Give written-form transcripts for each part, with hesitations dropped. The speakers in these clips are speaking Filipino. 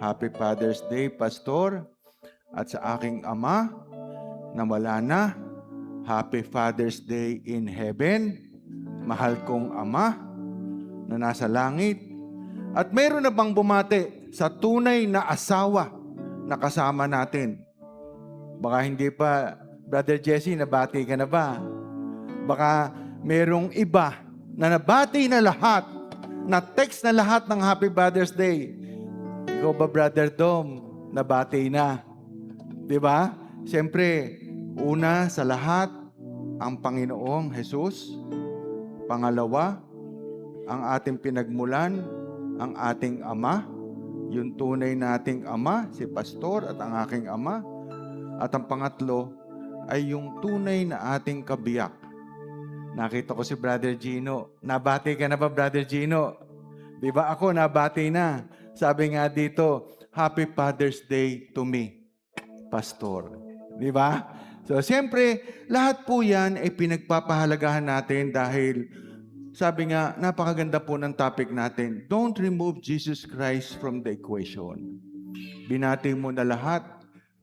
Happy Father's Day, Pastor. At sa aking ama na wala na, Happy Father's Day in heaven. Mahal kong ama na nasa langit. At meron na bang bumati sa tunay na asawa na kasama natin? Baka hindi pa, Brother Jesse, nabati ka na ba? Baka merong iba na nabati na lahat, na text na lahat ng Happy Father's Day. Ikaw ba, Brother Dom, nabati na? Diba? Siyempre, una sa lahat, ang Panginoong Jesus. Pangalawa, ang ating pinagmulan, ang ating Ama, yung tunay nating Ama, si Pastor at ang aking Ama. At ang pangatlo ay yung tunay na ating kabiyak. Nakita ko si Brother Gino. Nabati ka na ba, Brother Gino? Diba ako, nabati na. Sabi nga dito, Happy Father's Day to me, Pastor. Diba? So, siyempre, lahat po yan ay pinagpapahalagahan natin dahil sabi nga, napakaganda po ng topic natin. Don't remove Jesus Christ from the equation. Binati mo na lahat,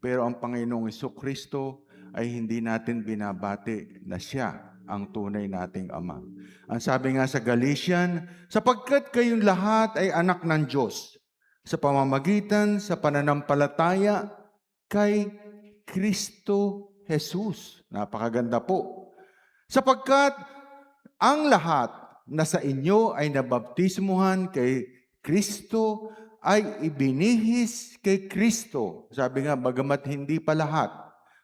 pero ang Panginoong Jesucristo ay hindi natin binabati na siya ang tunay nating Ama. Ang sabi nga sa Galatian, sapagkat kayong lahat ay anak ng Diyos sa pamamagitan sa pananampalataya kay Kristo Jesus. Napakaganda po. Sapagkat ang lahat na sa inyo ay nabaptismuhan kay Kristo ay ibinihis kay Kristo. Sabi nga, bagamat hindi pa lahat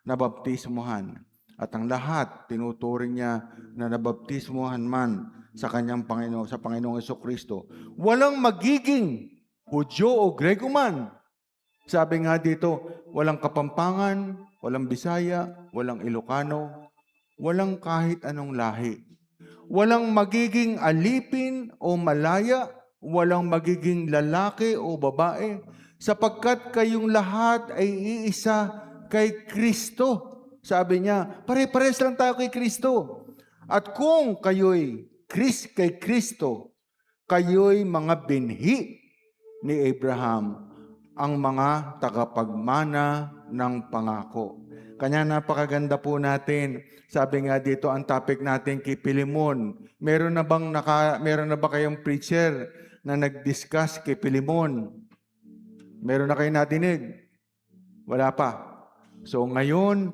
nabaptismuhan. At ang lahat, tinuturing niya na nabaptismuhan man sa kanyang Panginoon, sa Panginoong Jesucristo. Walang magiging Hudyo o Grego man. Sabi nga dito, walang Kapampangan, walang Bisaya, walang Ilocano, walang kahit anong lahi. Walang magiging alipin o malaya, walang magiging lalaki o babae, sapagkat kayong lahat ay iisa kay Kristo. Sabi niya, pare-pares lang tayo kay Kristo. At kung kayo'y kay Kristo, kayo'y mga binhi ni Abraham, ang mga tagapagmana ng pangako. Kanya napakaganda po natin. Sabi nga dito, ang topic natin kay Pilimon. Meron na ba kayong preacher na nag-discuss kay Pilimon? Meron na kayong nadinig? Wala pa. So ngayon,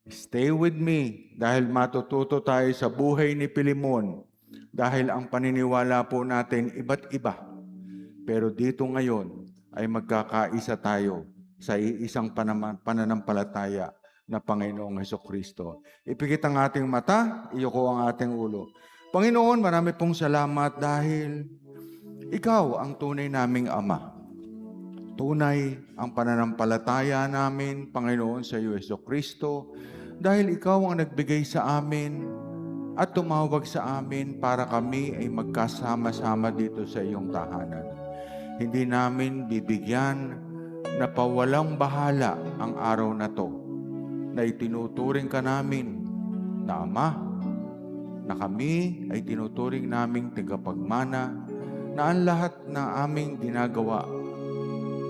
stay with me dahil matututo tayo sa buhay ni Pilimon. Dahil ang paniniwala po natin iba't iba. Pero dito ngayon ay magkakaisa tayo sa iisang pananampalataya na Panginoong Hesukristo. Ipikit ang ating mata, iyuko ang ating ulo. Panginoon, marami pong salamat dahil Ikaw ang tunay naming Ama. Tunay ang pananampalataya namin, Panginoon, sa iyo, Hesukristo, dahil Ikaw ang nagbigay sa amin at tumawag sa amin para kami ay magkasama-sama dito sa iyong tahanan. Hindi namin bibigyan na pawalang bahala ang araw na to, na itinuturing ka namin na Ama, na kami ay tinuturing naming tagapagmana, na ang lahat ng aming ginagawa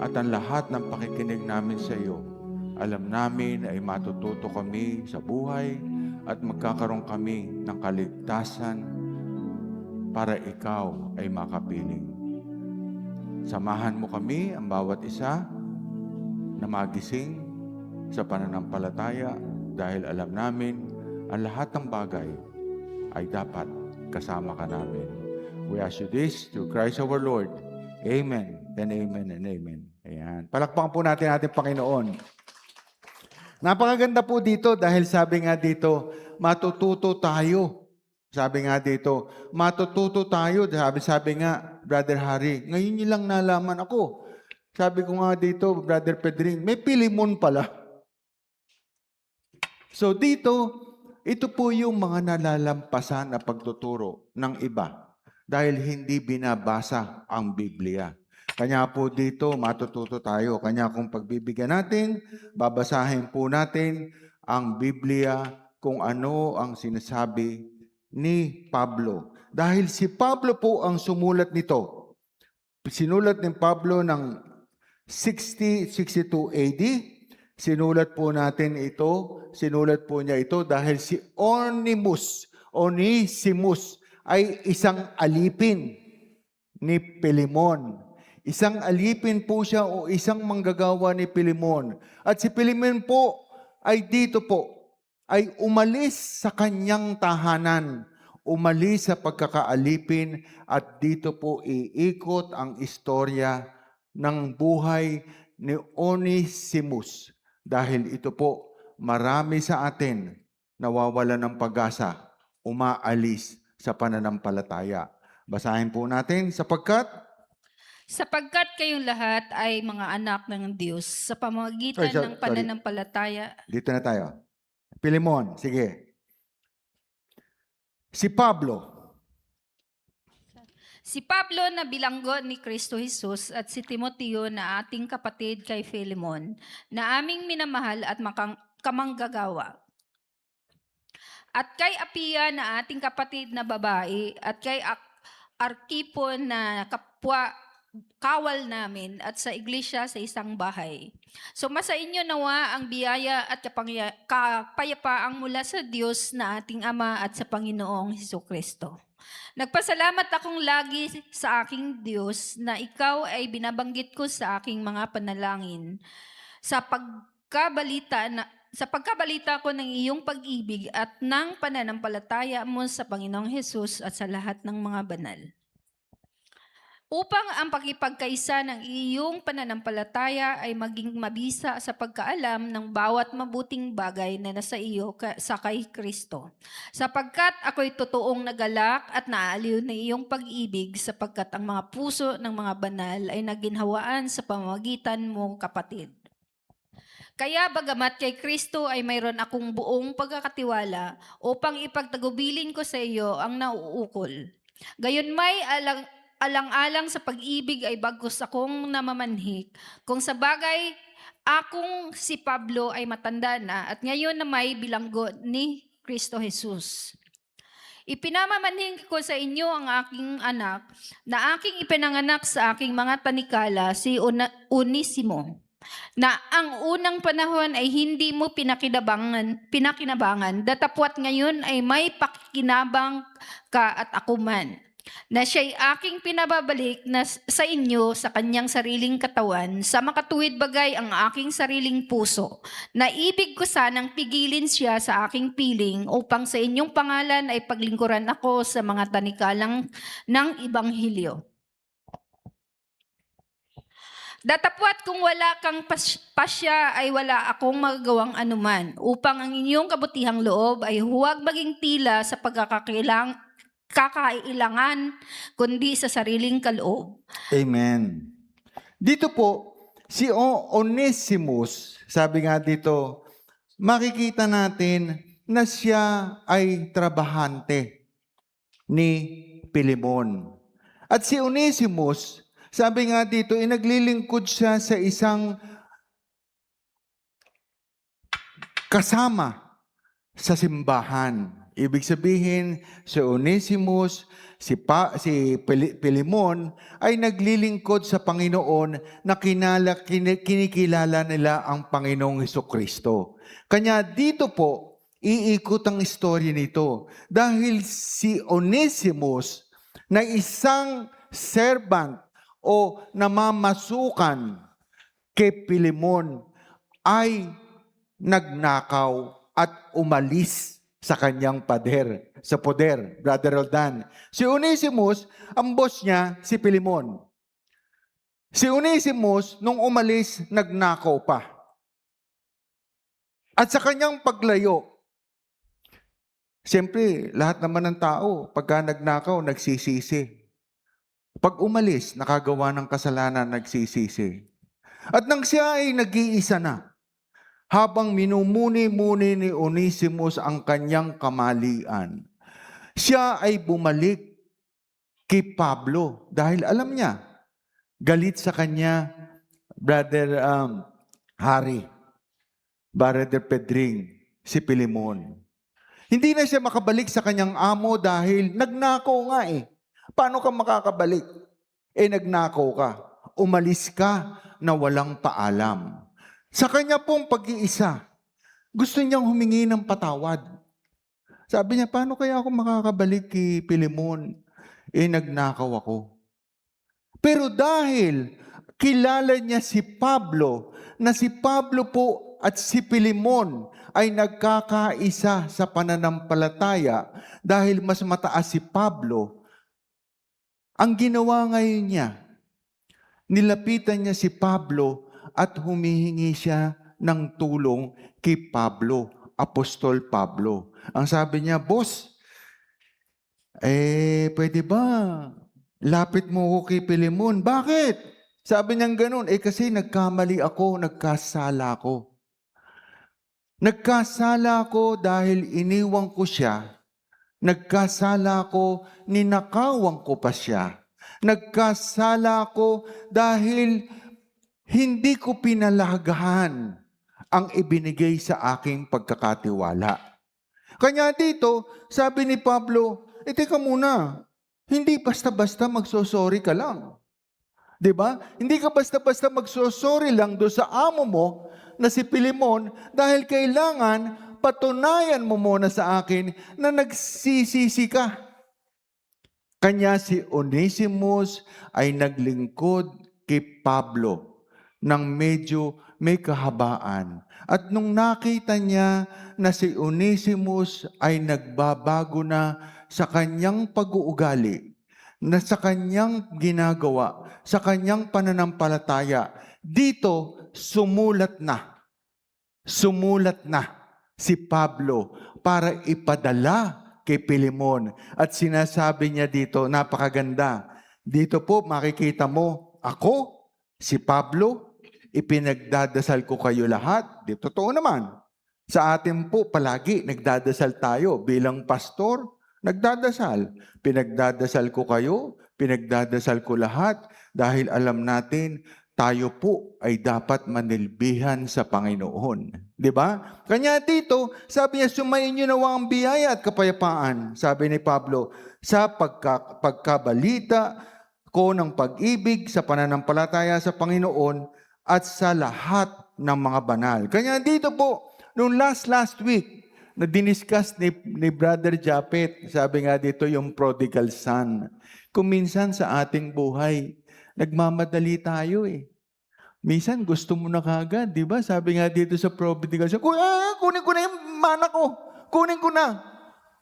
at ang lahat ng pakikinig namin sa iyo, alam namin ay matututo kami sa buhay at magkakaroon kami ng kaligtasan para ikaw ay makapiling. Samahan mo kami, ang bawat isa, na magising sa pananampalataya dahil alam namin ang lahat ng bagay ay dapat kasama ka namin. We ask you this through Christ our Lord. Amen and amen and amen. Ayan. Palakpakan po natin ating Panginoon. Napakaganda po dito dahil sabi nga dito, matututo tayo. Sabi nga dito, matututo tayo. Sabi nga, Brother Harry, ngayon niyo lang nalaman ako. Sabi ko nga dito, Brother Pedring, may Pilimon pala. So dito, ito po yung mga nalalampasan na pagtuturo ng iba dahil hindi binabasa ang Biblia. Kanya po dito, matututo tayo. Kanya kung pagbibigyan natin, babasahin po natin ang Biblia kung ano ang sinasabi ni Pablo. Dahil si Pablo po ang sumulat nito. Sinulat ni Pablo ng 62 AD. Sinulat po niya ito dahil si Onesimus ay isang alipin ni Pilemon. Isang alipin po siya o isang manggagawa ni Pilemon. At si Pilemon po ay ay umalis sa kanyang tahanan, umalis sa pagkakaalipin at dito po iikot ang istorya ng buhay ni Onesimus. Dahil ito po, marami sa atin nawawala ng pag-asa, umaalis sa pananampalataya. Basahin po natin, sapagkat kayong lahat ay mga anak ng Diyos sa pamamagitan ng pananampalataya. Dito na tayo. Pilemon, sige. Si Pablo na bilanggo ni Kristo Jesus at si Timoteo na ating kapatid kay Philemon, na aming minamahal at kamanggagawa. At kay Apia na ating kapatid na babae, at kay Arkipo na kawal namin, at sa iglesia sa isang bahay. Sumasa inyo nawa ang biyaya at kapayapaang mula sa Diyos na ating Ama at sa Panginoong Hesukristo. Nagpasalamat akong lagi sa aking Diyos na ikaw ay binabanggit ko sa aking mga panalangin sa pagkabalita ko ng iyong pag-ibig at ng pananampalataya mo sa Panginoong Hesus at sa lahat ng mga banal. Upang ang pakipagkaisa ng iyong pananampalataya ay maging mabisa sa pagkaalam ng bawat mabuting bagay na nasa iyo sa kay Kristo. Sapagkat ako'y totoong nagalak at naaliw na iyong pag-ibig, sapagkat ang mga puso ng mga banal ay naginhawaan sa pamamagitan mo, kapatid. Kaya bagamat kay Kristo ay mayroon akong buong pagkakatiwala upang ipagtagubilin ko sa iyo ang nauukol. Gayon may alang-alang sa pag-ibig ay bagkus akong namamanhik. Kung sa bagay, akong si Pablo ay matanda na at ngayon na may bilanggo ni Kristo Jesus. Ipinamamanhik ko sa inyo ang aking anak na aking ipinanganak sa aking mga tanikala, si Onesimo, na ang unang panahon ay hindi mo pinakinabangan, datapwat ngayon ay may pakikinabang ka at ako man, na siya'y aking pinababalik na sa inyo sa kanyang sariling katawan, sa makatuwid bagay ang aking sariling puso, na ibig ko sanang pigilin siya sa aking piling upang sa inyong pangalan ay paglingkuran ako sa mga tanikalang ng Ibanghilyo. Datapwat kung wala kang pasya ay wala akong magagawang anuman, upang ang inyong kabutihang loob ay huwag maging tila sa kakailangan, kundi sa sariling kaloob. Amen. Dito po, si Onesimus, sabi nga dito, makikita natin na siya ay trabahante ni Pilemon. At si Onesimus, sabi nga dito, naglilingkod siya sa isang kasama sa simbahan. Ibig sabihin, si Onesimus, si Pilemon ay naglilingkod sa Panginoon na kinikilala nila ang Panginoong Hesukristo. Kanya dito po, iikot ang istorya nito. Dahil si Onesimus na isang servant o namamasukan kay Pilemon ay nagnakaw at umalis sa kanyang poder, Brother Roldan. Si Onesimus, ang boss niya, si Pilemon. Si Onesimus, nung umalis, nagnakaw pa. At sa kanyang paglayo, siyempre, lahat naman ng tao, pagka nagnakaw, nagsisisi. Pag umalis, nakagawa ng kasalanan, nagsisisi. At nang siya ay nag-iisa na, habang minumuni-muni ni Onesimus ang kanyang kamalian, siya ay bumalik kay Pablo dahil alam niya, galit sa kanya, Brother Harry, Brother Pedring, si Pilemon. Hindi na siya makabalik sa kanyang amo dahil nagnakaw nga eh. Paano ka makakabalik? Nagnakaw ka. Umalis ka. na walang paalam. Sa kanya pong pag-iisa, gusto niyang humingi ng patawad. Sabi niya, paano kaya ako makakabalik kay Pilemon? Nagnakaw ako. Pero dahil kilala niya si Pablo, na si Pablo po at si Pilemon ay nagkakaisa sa pananampalataya dahil mas mataas si Pablo, ang ginawa ngayon niya, nilapitan niya si Pablo at humihingi siya ng tulong kay Pablo, Apostol Pablo. Ang sabi niya, boss, pwede ba lapit mo ko kay Pilemon? Bakit? Sabi niya ganun, kasi nagkamali ako, nagkasala ako. Nagkasala ako dahil iniwan ko siya. Nagkasala ako, ninakawan ko pa siya. Nagkasala ako dahil hindi ko pinalagahan ang ibinigay sa aking pagkakatiwala. Kanya dito, sabi ni Pablo, teka muna, hindi basta-basta magsosorry ka lang. Diba? Hindi ka basta-basta magsosorry lang doon sa amo mo na si Pilemon dahil kailangan patunayan mo muna sa akin na nagsisisi ka. Kanya si Onesimus ay naglingkod kay Pablo ng medyo may kahabaan. At nung nakita niya na si Onesimus ay nagbabago na sa kanyang pag-uugali, na sa kanyang ginagawa, sa kanyang pananampalataya, dito sumulat na si Pablo para ipadala kay Pilemon. At sinasabi niya dito, napakaganda. Dito po makikita mo, ako, si Pablo, ipinagdadasal ko kayo lahat. Di totoo naman. Sa atin po palagi nagdadasal tayo bilang pastor, nagdadasal. Pinagdadasal ko kayo, pinagdadasal ko lahat dahil alam natin tayo po ay dapat manilbihan sa Panginoon. Di ba? Kanya dito, sabi niya, sumayin niyo nawa ang biyaya at kapayapaan. Sabi ni Pablo, sa pagkabalita ko ng pag-ibig sa pananampalataya sa Panginoon at sa lahat ng mga banal. Kanya dito po, nung last week, na diniscuss ni Brother Japet, sabi nga dito yung prodigal son. Kung minsan sa ating buhay, nagmamadali tayo Minsan gusto mo na kagad, di ba? Sabi nga dito sa prodigal son, kunin ko na yung mana ko. Kunin ko na.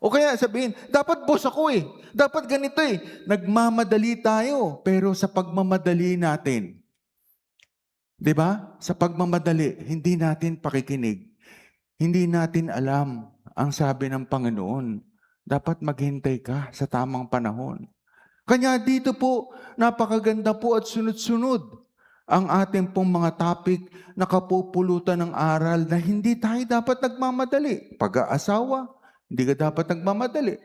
O kaya sabihin, dapat boss ako Dapat ganito Nagmamadali tayo, pero sa pagmamadali natin, di ba? Sa pagmamadali, hindi natin pakikinig. Hindi natin alam ang sabi ng Panginoon. Dapat maghintay ka sa tamang panahon. Kanya dito po, napakaganda po at sunod-sunod ang ating pong mga topic na kapupulutan ng aral na hindi tayo dapat nagmamadali. Pag-aasawa, hindi ka dapat nagmamadali.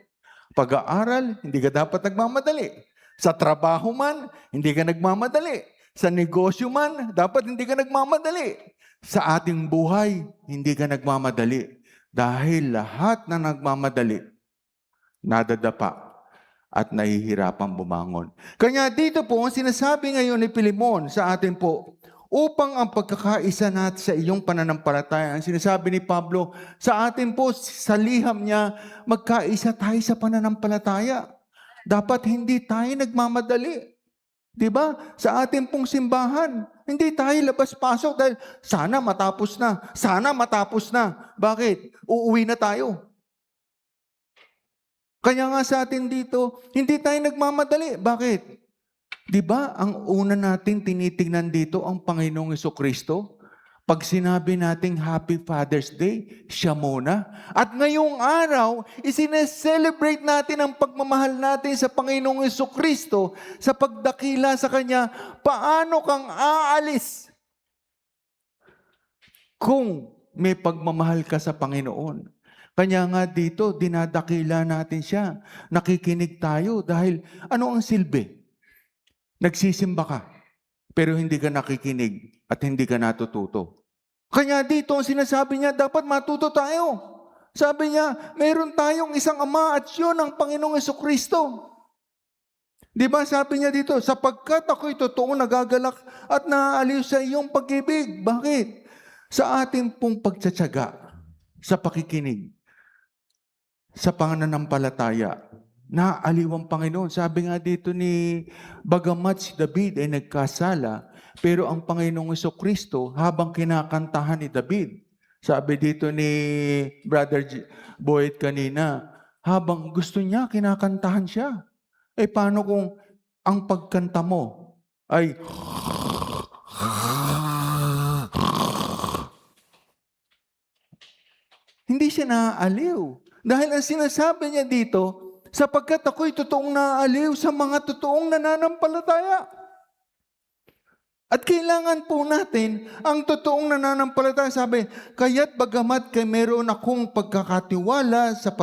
Pag-aaral, hindi ka dapat nagmamadali. Sa trabaho man, hindi ka nagmamadali. Sa negosyo man, dapat hindi ka nagmamadali. Sa ating buhay, hindi ka nagmamadali. Dahil lahat na nagmamadali, nadadapa at nahihirapang bumangon. Kanya dito po, ang sinasabi ngayon ni Pilemon sa atin po, upang ang pagkakaisa natin sa iyong pananampalataya, ang sinasabi ni Pablo, sa atin po, sa liham niya, magkaisa tayo sa pananampalataya. Dapat hindi tayo nagmamadali. Diba? Sa ating pong simbahan, hindi tayo labas-pasok dahil sana matapos na. Sana matapos na. Bakit? Uuwi na tayo. Kaya nga sa atin dito, hindi tayo nagmamadali. Bakit? Diba? Ang una natin tinitingnan dito ang Panginoong Jesucristo. Pag sinabi nating Happy Father's Day, siya muna. At ngayong araw, isineselebrate natin ang pagmamahal natin sa Panginoong Jesucristo sa pagdakila sa Kanya. Paano kang aalis kung may pagmamahal ka sa Panginoon? Kanya nga dito, dinadakila natin siya. Nakikinig tayo dahil ano ang silbi? Nagsisimba ka, pero hindi ka nakikinig at hindi ka natututo. Kanya dito, ang sinasabi niya, dapat matuto tayo. Sabi niya, mayroon tayong isang Ama at yun ang Panginoong Jesucristo. Di ba sabi niya dito, sapagkat ako'y totoo nagagalak at naaaliw sa iyong pag-ibig. Bakit? Sa ating pong pagtsatsaga, sa pakikinig, sa pananampalataya, naaaliw ang Panginoon. Sabi nga dito ni bagamat si David ay nagkasala, pero ang Panginoong Jesucristo habang kinakantahan ni David, sabi dito ni Brother Boyd kanina, habang gusto niya, kinakantahan siya. Eh paano kung ang pagkanta mo ay hindi siya naaaliw? Dahil ang sinasabi niya dito, sapagkat ako'y totoong naaaliw sa mga totoong nananampalataya. At kailangan po natin ang totoong nananampalataya. Sabi, kaya't bagamat kay meron akong pagkakatiwala sa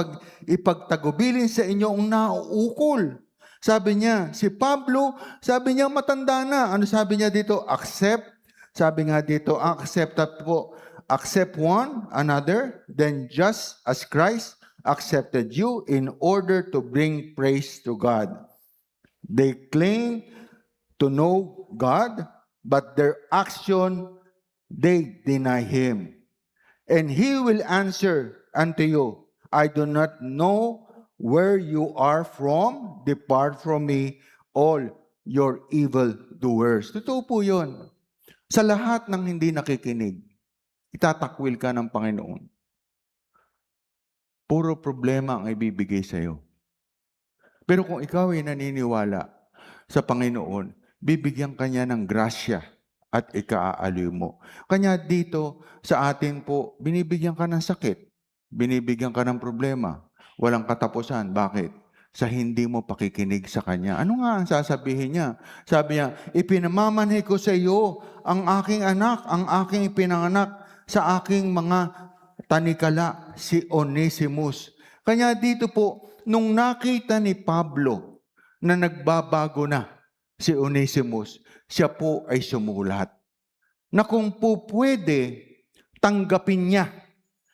ipagtagubilin sa inyo ang nauukol. Sabi niya, si Pablo, sabi niya matanda na. Ano sabi niya dito? Accept. Sabi nga dito, accept po. Accept one another, then just as Christ accepted you in order to bring praise to God. They claim to know God, but their action, they deny Him. And He will answer unto you, I do not know where you are from. Depart from me, all your evil doers. Totoo po yun. Sa lahat ng hindi nakikinig, itatakwil ka ng Panginoon. Puro problema ang ibibigay sa iyo. Pero kung ikaw ay naniniwala sa Panginoon, bibigyan ka niya ng grasya at ikaaaliw mo. Kanya dito sa atin po, binibigyan ka ng sakit. Binibigyan ka ng problema. Walang katapusan. Bakit? Sa hindi mo pakikinig sa Kanya. Ano nga ang sasabihin niya? Sabi niya, ipinamamanhi ko sa iyo ang aking anak, ang aking ipinanganak sa aking mga tanikala, si Onesimus. Kanya dito po, nung nakita ni Pablo na nagbabago na si Onesimus, siya po ay sumulat na kung po pwede, tanggapin niya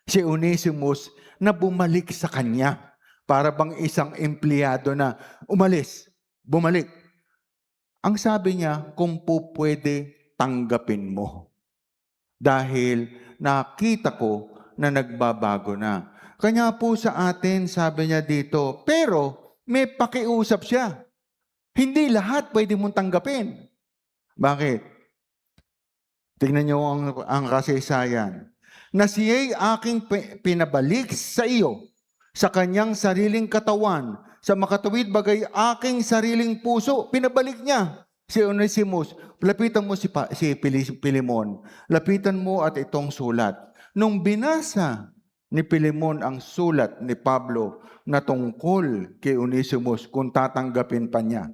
si Onesimus na bumalik sa kanya. Para bang isang empleyado na umalis, bumalik. Ang sabi niya, kung po pwede, tanggapin mo. Dahil nakita ko na nagbabago na. Kanya po sa atin, sabi niya dito, pero may pakiusap siya. Hindi lahat pwede mong tanggapin. Bakit? Tingnan niyo ang kasaysayan. Na siya'y aking pinabalik sa iyo, sa kanyang sariling katawan, sa makatuwid bagay aking sariling puso. Pinabalik niya si Onesimus. Lapitan mo si Pilimon. Lapitan mo at itong sulat. Nung binasa ni Pilimon ang sulat ni Pablo na tungkol kay Onesimus, kung tatanggapin pa niya,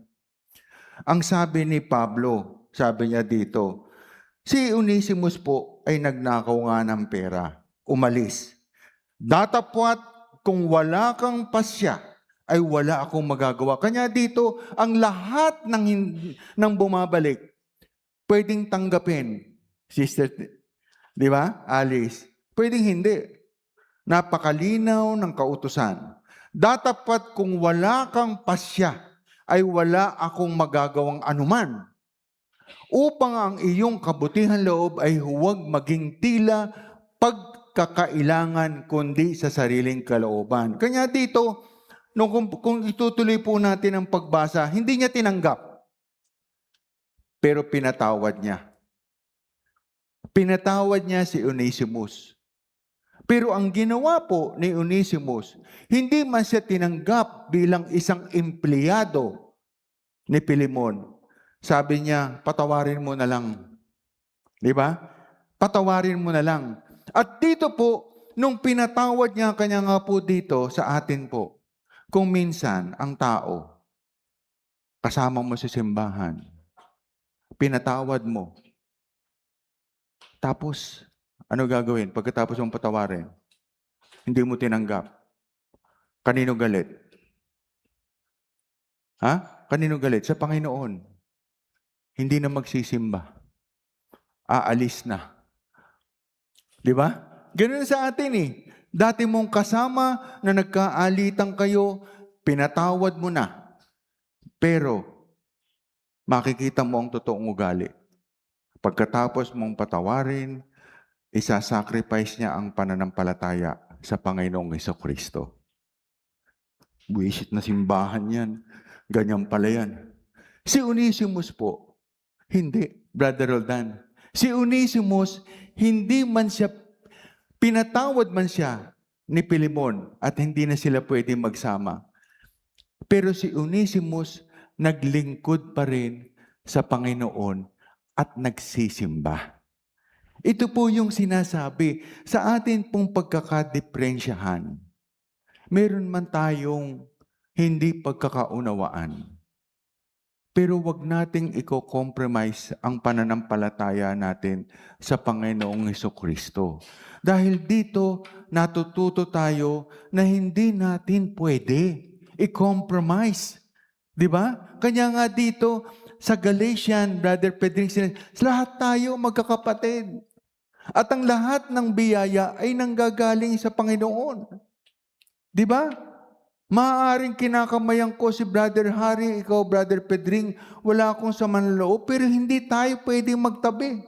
ang sabi ni Pablo, sabi niya dito, si Onesimus po ay nagnakaw nga ng pera, umalis. Datapwat kung wala kang pasya, ay wala akong magagawa. Kanya dito, ang lahat ng bumabalik, pwedeng tanggapin. Sister, di ba, Alice? Pwedeng hindi. Napakalinaw ng kautusan. Datapat kung wala kang pasya, ay wala akong magagawang anuman. Upang ang iyong kabutihan loob ay huwag maging tila pagkakailangan kundi sa sariling kalooban. Kanya dito, kung itutuloy po natin ang pagbasa, hindi niya tinanggap. Pero pinatawad niya. Pinatawad niya si Onesimus. Pero ang ginawa po ni Onesimus, hindi man siya tinanggap bilang isang empleyado ni Pilimon. Sabi niya, patawarin mo na lang. Di ba? Patawarin mo na lang. At dito po, nung pinatawad niya kanya nga po dito sa atin po, kung minsan ang tao, kasama mo sa simbahan, pinatawad mo, tapos, ano gagawin pagkatapos mong patawarin? Hindi mo tinanggap. Kanino galit? Ha? Kanino galit? Sa Panginoon. Hindi na magsisimba. Aalis na. Di ba? Ganun sa atin eh. Dati mong kasama na nagkaalitan kayo, pinatawad mo na. Pero, makikita mo ang totoong ugali. Pagkatapos mong patawarin, isasacrifice niya ang pananampalataya sa Panginoong Hesukristo. Buwisit na simbahan yan. Ganyan pala yan. Si Onesimus po, hindi, Brother Roldan. Si Onesimus, hindi man siya, pinatawad man siya ni Pilimon at hindi na sila pwede magsama. Pero si Onesimus, naglingkod pa rin sa Panginoon at nagsisimba. Ito po yung sinasabi sa atin pong pagkakadiferensyahan. Meron man tayong hindi pagkakaunawaan. Pero wag nating i-compromise ang pananampalataya natin sa Panginoong Hesukristo. Dahil dito, natututo tayo na hindi natin pwede i-compromise. Di ba? Kanya nga dito, sa Galatian, Brother Pedring, lahat tayo magkakapatid. At ang lahat ng biyaya ay nanggagaling sa Panginoon. Di ba? Maaaring kinakamayan ko si Brother Harry, ikaw Brother Pedring, wala akong samanloob, pero hindi tayo pwedeng magtabi.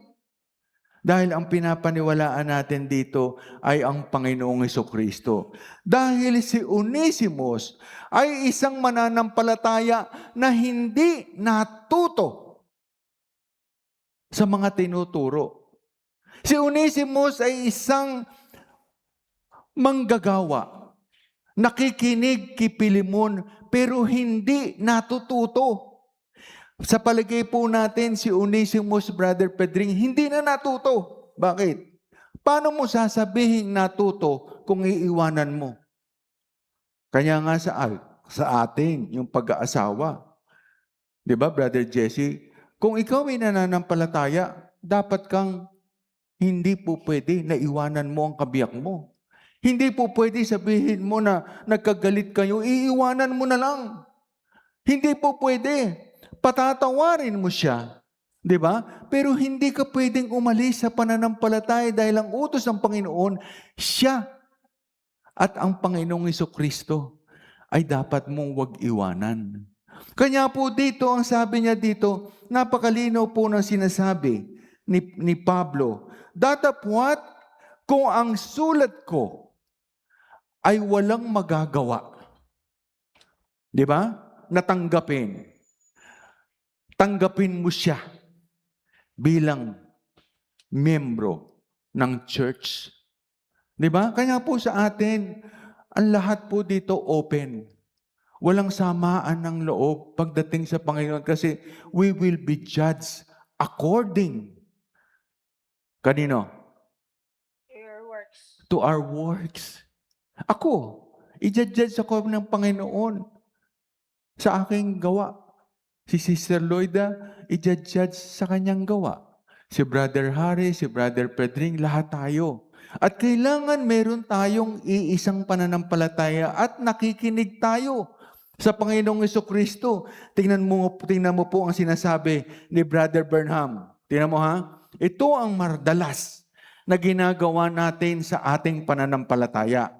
Dahil ang pinapaniwalaan natin dito ay ang Panginoong Hesukristo. Dahil si Onesimus ay isang mananampalataya na hindi natuto sa mga tinuturo. Si Onesimus ay isang manggagawa, nakikinig kay Pilimon, pero hindi natututo. Sa palagay po natin, si Onesimus, Brother Pedring, hindi na natuto. Bakit? Paano mo sasabihin natuto kung iiwanan mo? Kaya nga sa atin, yung pag-aasawa. Di ba, Brother Jesse? Kung ikaw ay nananampalataya, dapat kang hindi po pwede na iwanan mo ang kabiyak mo. Hindi po pwede sabihin mo na nagkagalit kayo, iiwanan mo na lang. Hindi po pwede. Patatawarin mo siya. Di ba? Pero hindi ka pwedeng umalis sa pananampalataya dahil ang utos ng Panginoon, siya at ang Panginoong Hesukristo ay dapat mong wag iwanan. Kanya po dito, ang sabi niya dito, napakalinaw po ng sinasabi ni Pablo, datapwat kung ang sulat ko ay walang magagawa. Di ba? Natanggapin. Tanggapin mo siya bilang membro ng church. Di ba? Kaya po sa atin, ang lahat po dito open. Walang samaan ng loob pagdating sa Panginoon kasi we will be judged according. Kanino? To our works. Ako, i-judge ako ng Panginoon sa aking gawa. Si Sister Loida, i-judge sa kanyang gawa. Si Brother Harry, si Brother Pedring, lahat tayo. At kailangan meron tayong iisang pananampalataya at nakikinig tayo sa Panginoong Hesukristo. Tingnan mo po ang sinasabi ni Brother Burnham. Tingnan mo ha? Ito ang mardalas na ginagawa natin sa ating pananampalataya.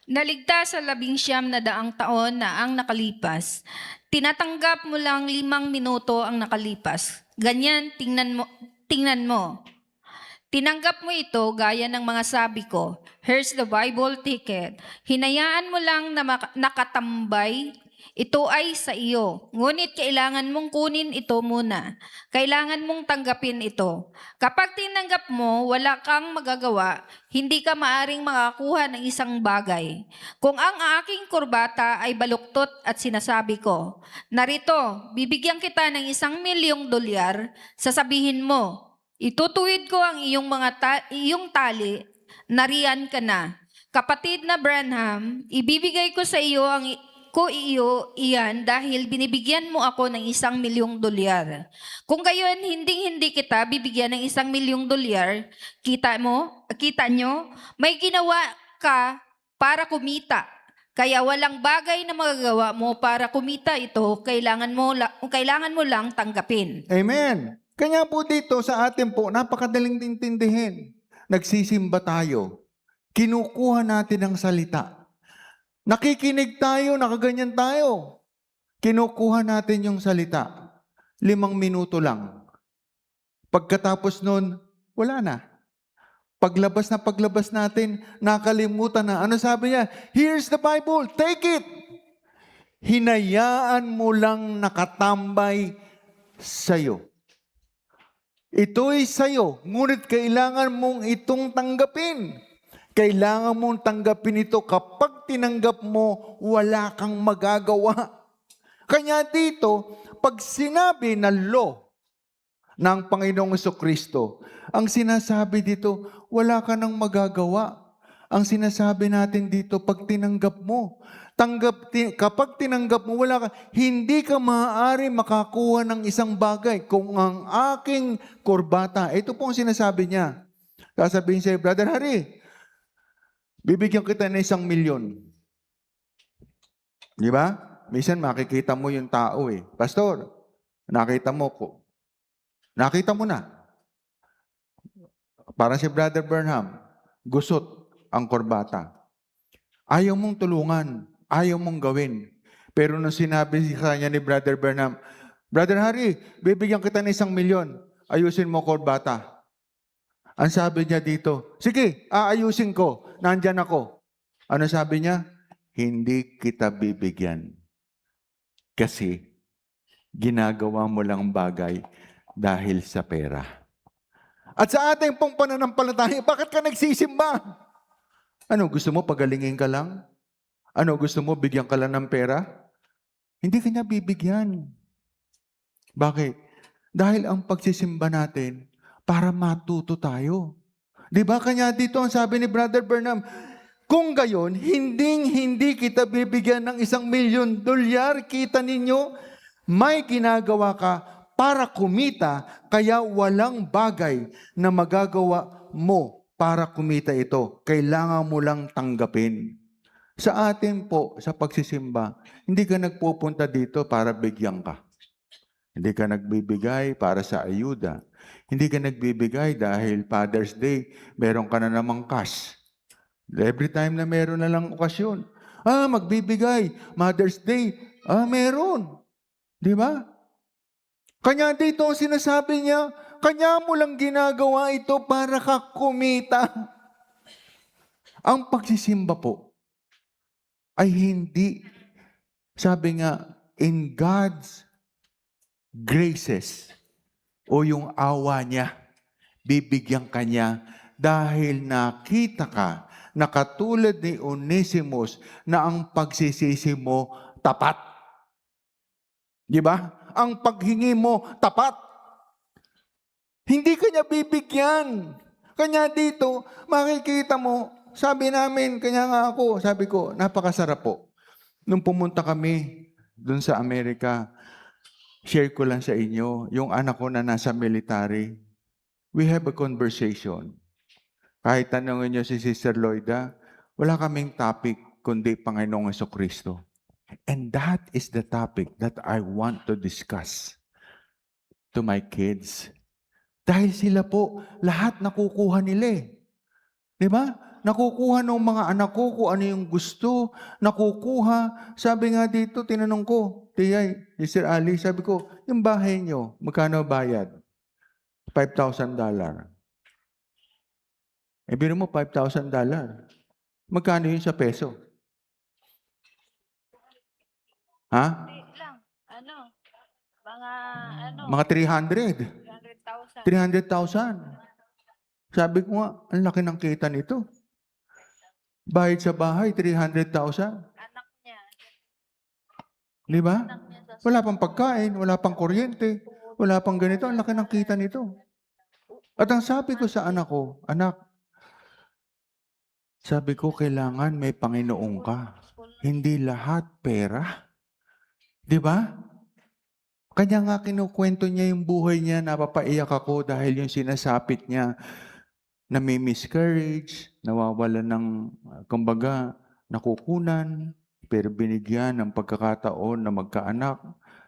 Naligtas sa 19 na daang taon na ang nakalipas. Tinatanggap mo lang 5 minuto ang nakalipas. Ganyan, tingnan mo. Tinanggap mo ito gaya ng mga sabi ko. Here's the Bible ticket. Hinayaan mo lang na nakatambay. Ito ay sa iyo. Ngunit kailangan mong kunin ito muna. Kailangan mong tanggapin ito. Kapag tinanggap mo, wala kang magagawa. Hindi ka maaring makakuha ng isang bagay. Kung ang aking kurbata ay baluktot at sinasabi ko, narito, bibigyan kita ng $1,000,000, sasabihin mo, itutuwid ko ang iyong tali, nariyan ka na. Kapatid na Branham, ibibigay ko sa iyo iyan dahil binibigyan mo ako ng $1,000,000. Kung gayon, hindi kita bibigyan ng $1,000,000, kita nyo, may ginawa ka para kumita. Kaya walang bagay na magagawa mo para kumita ito, kailangan mo lang tanggapin. Amen. Kanya po dito sa atin po, napakadaling intindihin. Nagsisimba tayo. Kinukuha natin ang salita. Nakikinig tayo, nakaganyan tayo. Kinukuha natin yung salita. 5 minuto lang. Pagkatapos nun, wala na. Paglabas natin, nakalimutan na. Ano sabi niya? Here's the Bible, take it! Hinayaan mo lang nakatambay sa'yo. Ito'y sa'yo, ngunit kailangan mong itong tanggapin. Kailangan mong tanggapin ito. Kapag tinanggap mo, wala kang magagawa. Kanya dito, pag sinabi na law ng Panginoong Jesucristo, ang sinasabi dito, wala ka nang magagawa. Ang sinasabi natin dito, pag tinanggap mo, kapag tinanggap mo, hindi ka maaari makakuha ng isang bagay. Kung ang aking kurbata, ito po ang sinasabi niya. Sasabihin sa'yo, Brother Harry, bibigyan kita ng 1,000,000. Di ba? Minsan makikita mo yung tao eh. Pastor, nakita mo ko. Nakita mo na. Parang si Brother Burnham, gusot ang kurbata. Ayaw mong tulungan. Ayaw mong gawin. Pero nung sinabi sa kanya ni Brother Burnham, Brother Harry, bibigyan kita ng 1,000,000. Ayusin mo kurbata. Ang sabi niya dito, sige, aayusin ko. Nandyan ako. Ano sabi niya? Hindi kita bibigyan. Kasi ginagawa mo lang bagay dahil sa pera. At sa ating pong pananampalataya, bakit ka nagsisimba? Ano, gusto mo pagalingin ka lang? Ano, gusto mo bigyan ka lang ng pera? Hindi ka niya bibigyan. Bakit? Dahil ang pagsisimba natin, para matuto tayo. Di ba kanya dito ang sabi ni Brother Burnham, kung gayon, hindi kita bibigyan ng $1,000,000. Kita ninyo, may ginagawa ka para kumita, kaya walang bagay na magagawa mo para kumita ito. Kailangan mo lang tanggapin. Sa atin po, sa pagsisimba, hindi ka nagpupunta dito para bigyan ka. Hindi ka nagbibigay para sa ayuda. Hindi ka nagbibigay dahil Father's Day, meron ka na namang cash. Every time na meron na lang okasyon, magbibigay. Mother's Day, meron. Di ba? Kanya dito ang sinasabi niya, kanya mo lang ginagawa ito para ka kumita. Ang pagsisimba po ay hindi, sabi nga, in God's graces o yung awa niya, bibigyan ka niya dahil nakita ka na katulad ni Onesimus na ang pagsisisi mo tapat. Di ba? Ang paghingi mo tapat. Hindi ka niya bibigyan. Kanya dito, makikita mo, sabi namin, kanya nga ako, sabi ko, napakasarap po. Nung pumunta kami dun sa Amerika, share ko lang sa inyo, yung anak ko na nasa military, we have a conversation. Kahit tanongin niyo si Sister Loida, wala kaming topic kundi Panginoong Jesucristo. And that is the topic that I want to discuss to my kids. Dahil sila po, lahat nakukuha nila eh. Di ba? Nakukuha ng mga anak ko kung ano yung gusto, nakukuha. Sabi nga dito, tinanong ko, Tiyay, Sister Ali, sabi ko, yung bahay nyo, magkano bayad? $5,000. Biro mo, $5,000. Magkano yun sa peso? Ha? Mga 300. 300,000. Sabi ko nga, ang laki ng kita nito. Bayad sa bahay, 300,000. Anak niya. Di ba? Wala pang pagkain, wala pang kuryente, wala pang ganito. Ang laki ng kita nito. At ang sabi ko sa anak ko, anak, sabi ko, kailangan may Panginoon ka. Hindi lahat pera. Di ba? Kanya nga kinukwento niya yung buhay niya, napapaiyak ako dahil yung sinasapit niya, na may miscarriage, nawawala ng, kumbaga, nakukunan, pero binigyan ng pagkakataon na magkaanak.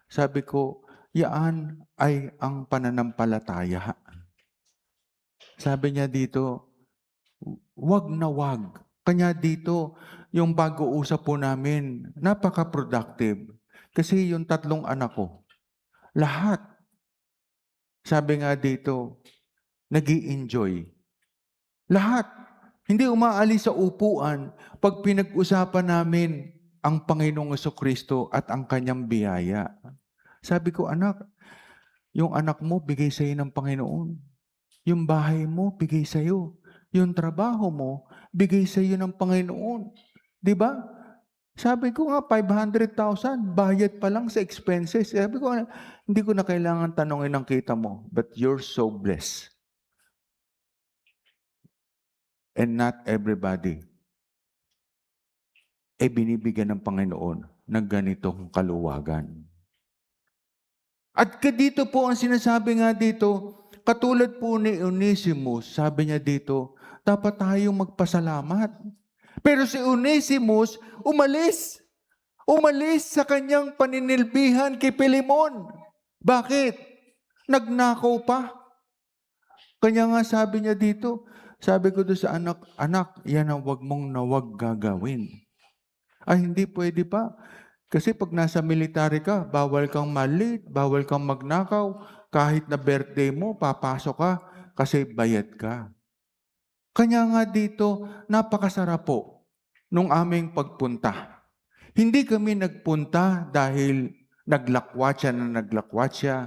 Sabi ko, yaan ay ang pananampalataya. Sabi niya dito, wag na wag. Kanya dito, yung pag-uusap po namin, napaka-productive. Kasi yung 3 anak ko, lahat, sabi nga dito, nag-i-enjoy. Lahat. Hindi umaalis sa upuan pag pinag-usapan namin ang Panginoong Jesucristo at ang kanyang biyaya. Sabi ko, anak, yung anak mo bigay sa iyo ng Panginoon. Yung bahay mo bigay sa iyo. Yung trabaho mo bigay sa iyo ng Panginoon. 'Di ba? Sabi ko nga 500,000 bayad pa lang sa expenses. Sabi ko, hindi ko na kailangan tanongin ang kita mo, but you're so blessed. And not everybody binibigyan ng Panginoon ng ganitong kaluwagan. At dito po ang sinasabi nga dito, katulad po ni Onesimus, sabi niya dito, dapat tayong magpasalamat. Pero si Onesimus, umalis. Umalis sa kanyang paninilbihan kay Pilemon. Bakit? Nagnakaw pa. Kanya nga sabi niya dito, sabi ko doon sa anak, anak, yan ang wag mong nawag gagawin. Ay, hindi pwede pa. Kasi pag nasa military ka, bawal kang malit, bawal kang magnakaw. Kahit na birthday mo, papasok ka kasi bayad ka. Kanya nga dito, napakasarap po nung aming pagpunta. Hindi kami nagpunta dahil naglakwat siya,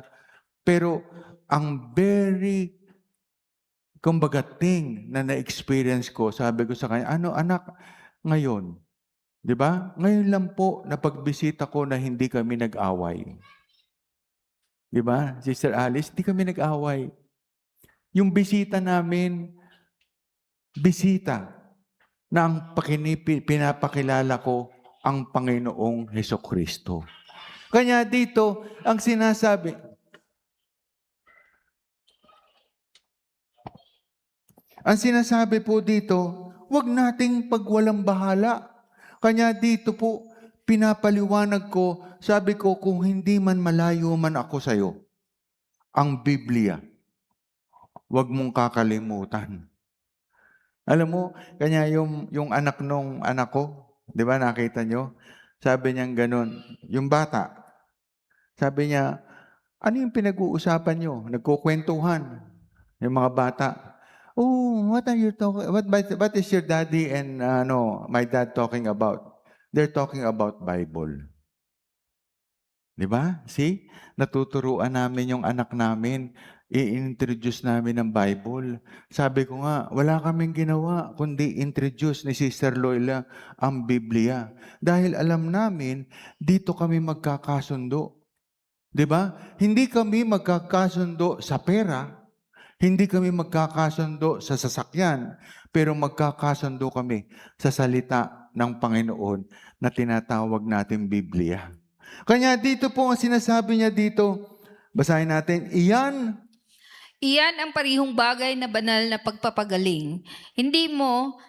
pero ang very thing na na-experience ko, sabi ko sa kanya, ano anak, ngayon, di ba? Ngayon lang po na pagbisita ko na hindi kami nag-away. Di ba, Sister Alice, hindi kami nag-away. Yung bisita namin, bisita na ang pinapakilala ko ang Panginoong Hesukristo. Kanya dito, ang sinasabi po dito, huwag nating pagwalang bahala. Kanya dito po, pinapaliwanag ko, sabi ko, kung hindi man malayo man ako sa iyo, ang Biblia, huwag mong kakalimutan. Alam mo, kanya yung anak nung anak ko, di ba nakita nyo? Sabi niya ganun, yung bata, sabi niya, ano yung pinag-uusapan nyo? Nagkukwentuhan. Yung mga bata, oh, what are you talking, what is your daddy and my dad talking about? They're talking about Bible. Di ba? See? Natuturuan namin yung anak namin. I-introduce namin ng Bible. Sabi ko nga, wala kaming ginawa kundi introduce ni Sister Loila ang Biblia. Dahil alam namin, dito kami magkakasundo. Di ba? Hindi kami magkakasundo sa pera. Hindi kami magkakasundo sa sasakyan. Pero magkakasundo kami sa salita ng Panginoon na tinatawag natin Biblia. Kanya dito po ang sinasabi niya dito, basahin natin, Iyan ang parihong bagay na banal na pagpapagaling. Hindi mo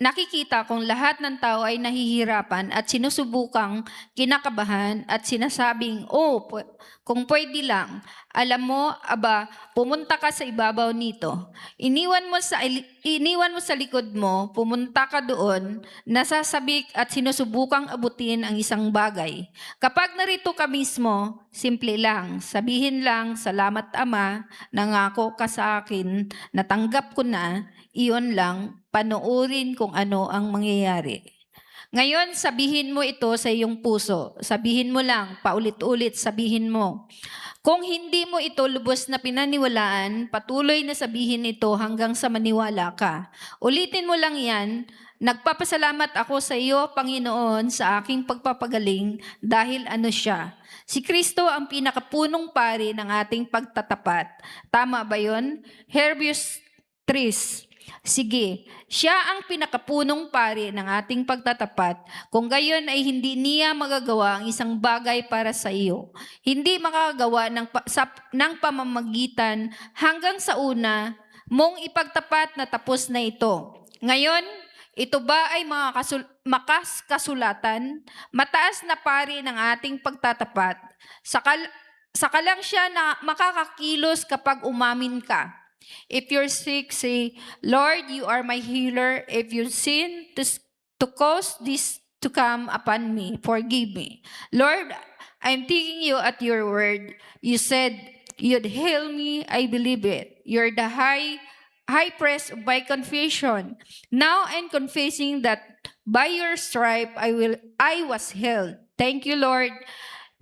nakikita kung lahat ng tao ay nahihirapan at sinusubukang kinakabahan at sinasabing, kung pwede lang. Alam mo, pumunta ka sa ibabaw nito. Iniwan mo sa likod mo, pumunta ka doon, nasasabik at sinusubukang abutin ang isang bagay. Kapag narito ka mismo, simple lang, sabihin lang, salamat Ama, nangako ka sa akin, natanggap ko na, iyon lang, panoorin kung ano ang mangyayari. Ngayon, sabihin mo ito sa iyong puso. Sabihin mo lang, paulit-ulit, sabihin mo. Kung hindi mo ito lubos na pinaniwalaan, patuloy na sabihin ito hanggang sa maniwala ka. Ulitin mo lang yan, nagpapasalamat ako sa iyo, Panginoon, sa aking pagpapagaling dahil ano siya. Si Kristo ang pinakapunong pari ng ating pagtatapat. Tama ba yun? Herbius Tris. Sige, siya ang pinakapunong pari ng ating pagtatapat. Kung gayon ay hindi niya magagawa ang isang bagay para sa iyo. Hindi makagawa ng pamamagitan hanggang sa una mong ipagtapat na tapos na ito. Ngayon, ito ba ay kasulatan? Mataas na pari ng ating pagtatapat. Saka lang siya na makakakilos kapag umamin ka. If you're sick, say, Lord, you are my healer. If you sin to cause this to come upon me. Forgive me. Lord, I'm taking you at your word. You said you'd heal me. I believe it. You're the high priest of my confession. Now I'm confessing that by your stripe I was healed. Thank you, Lord.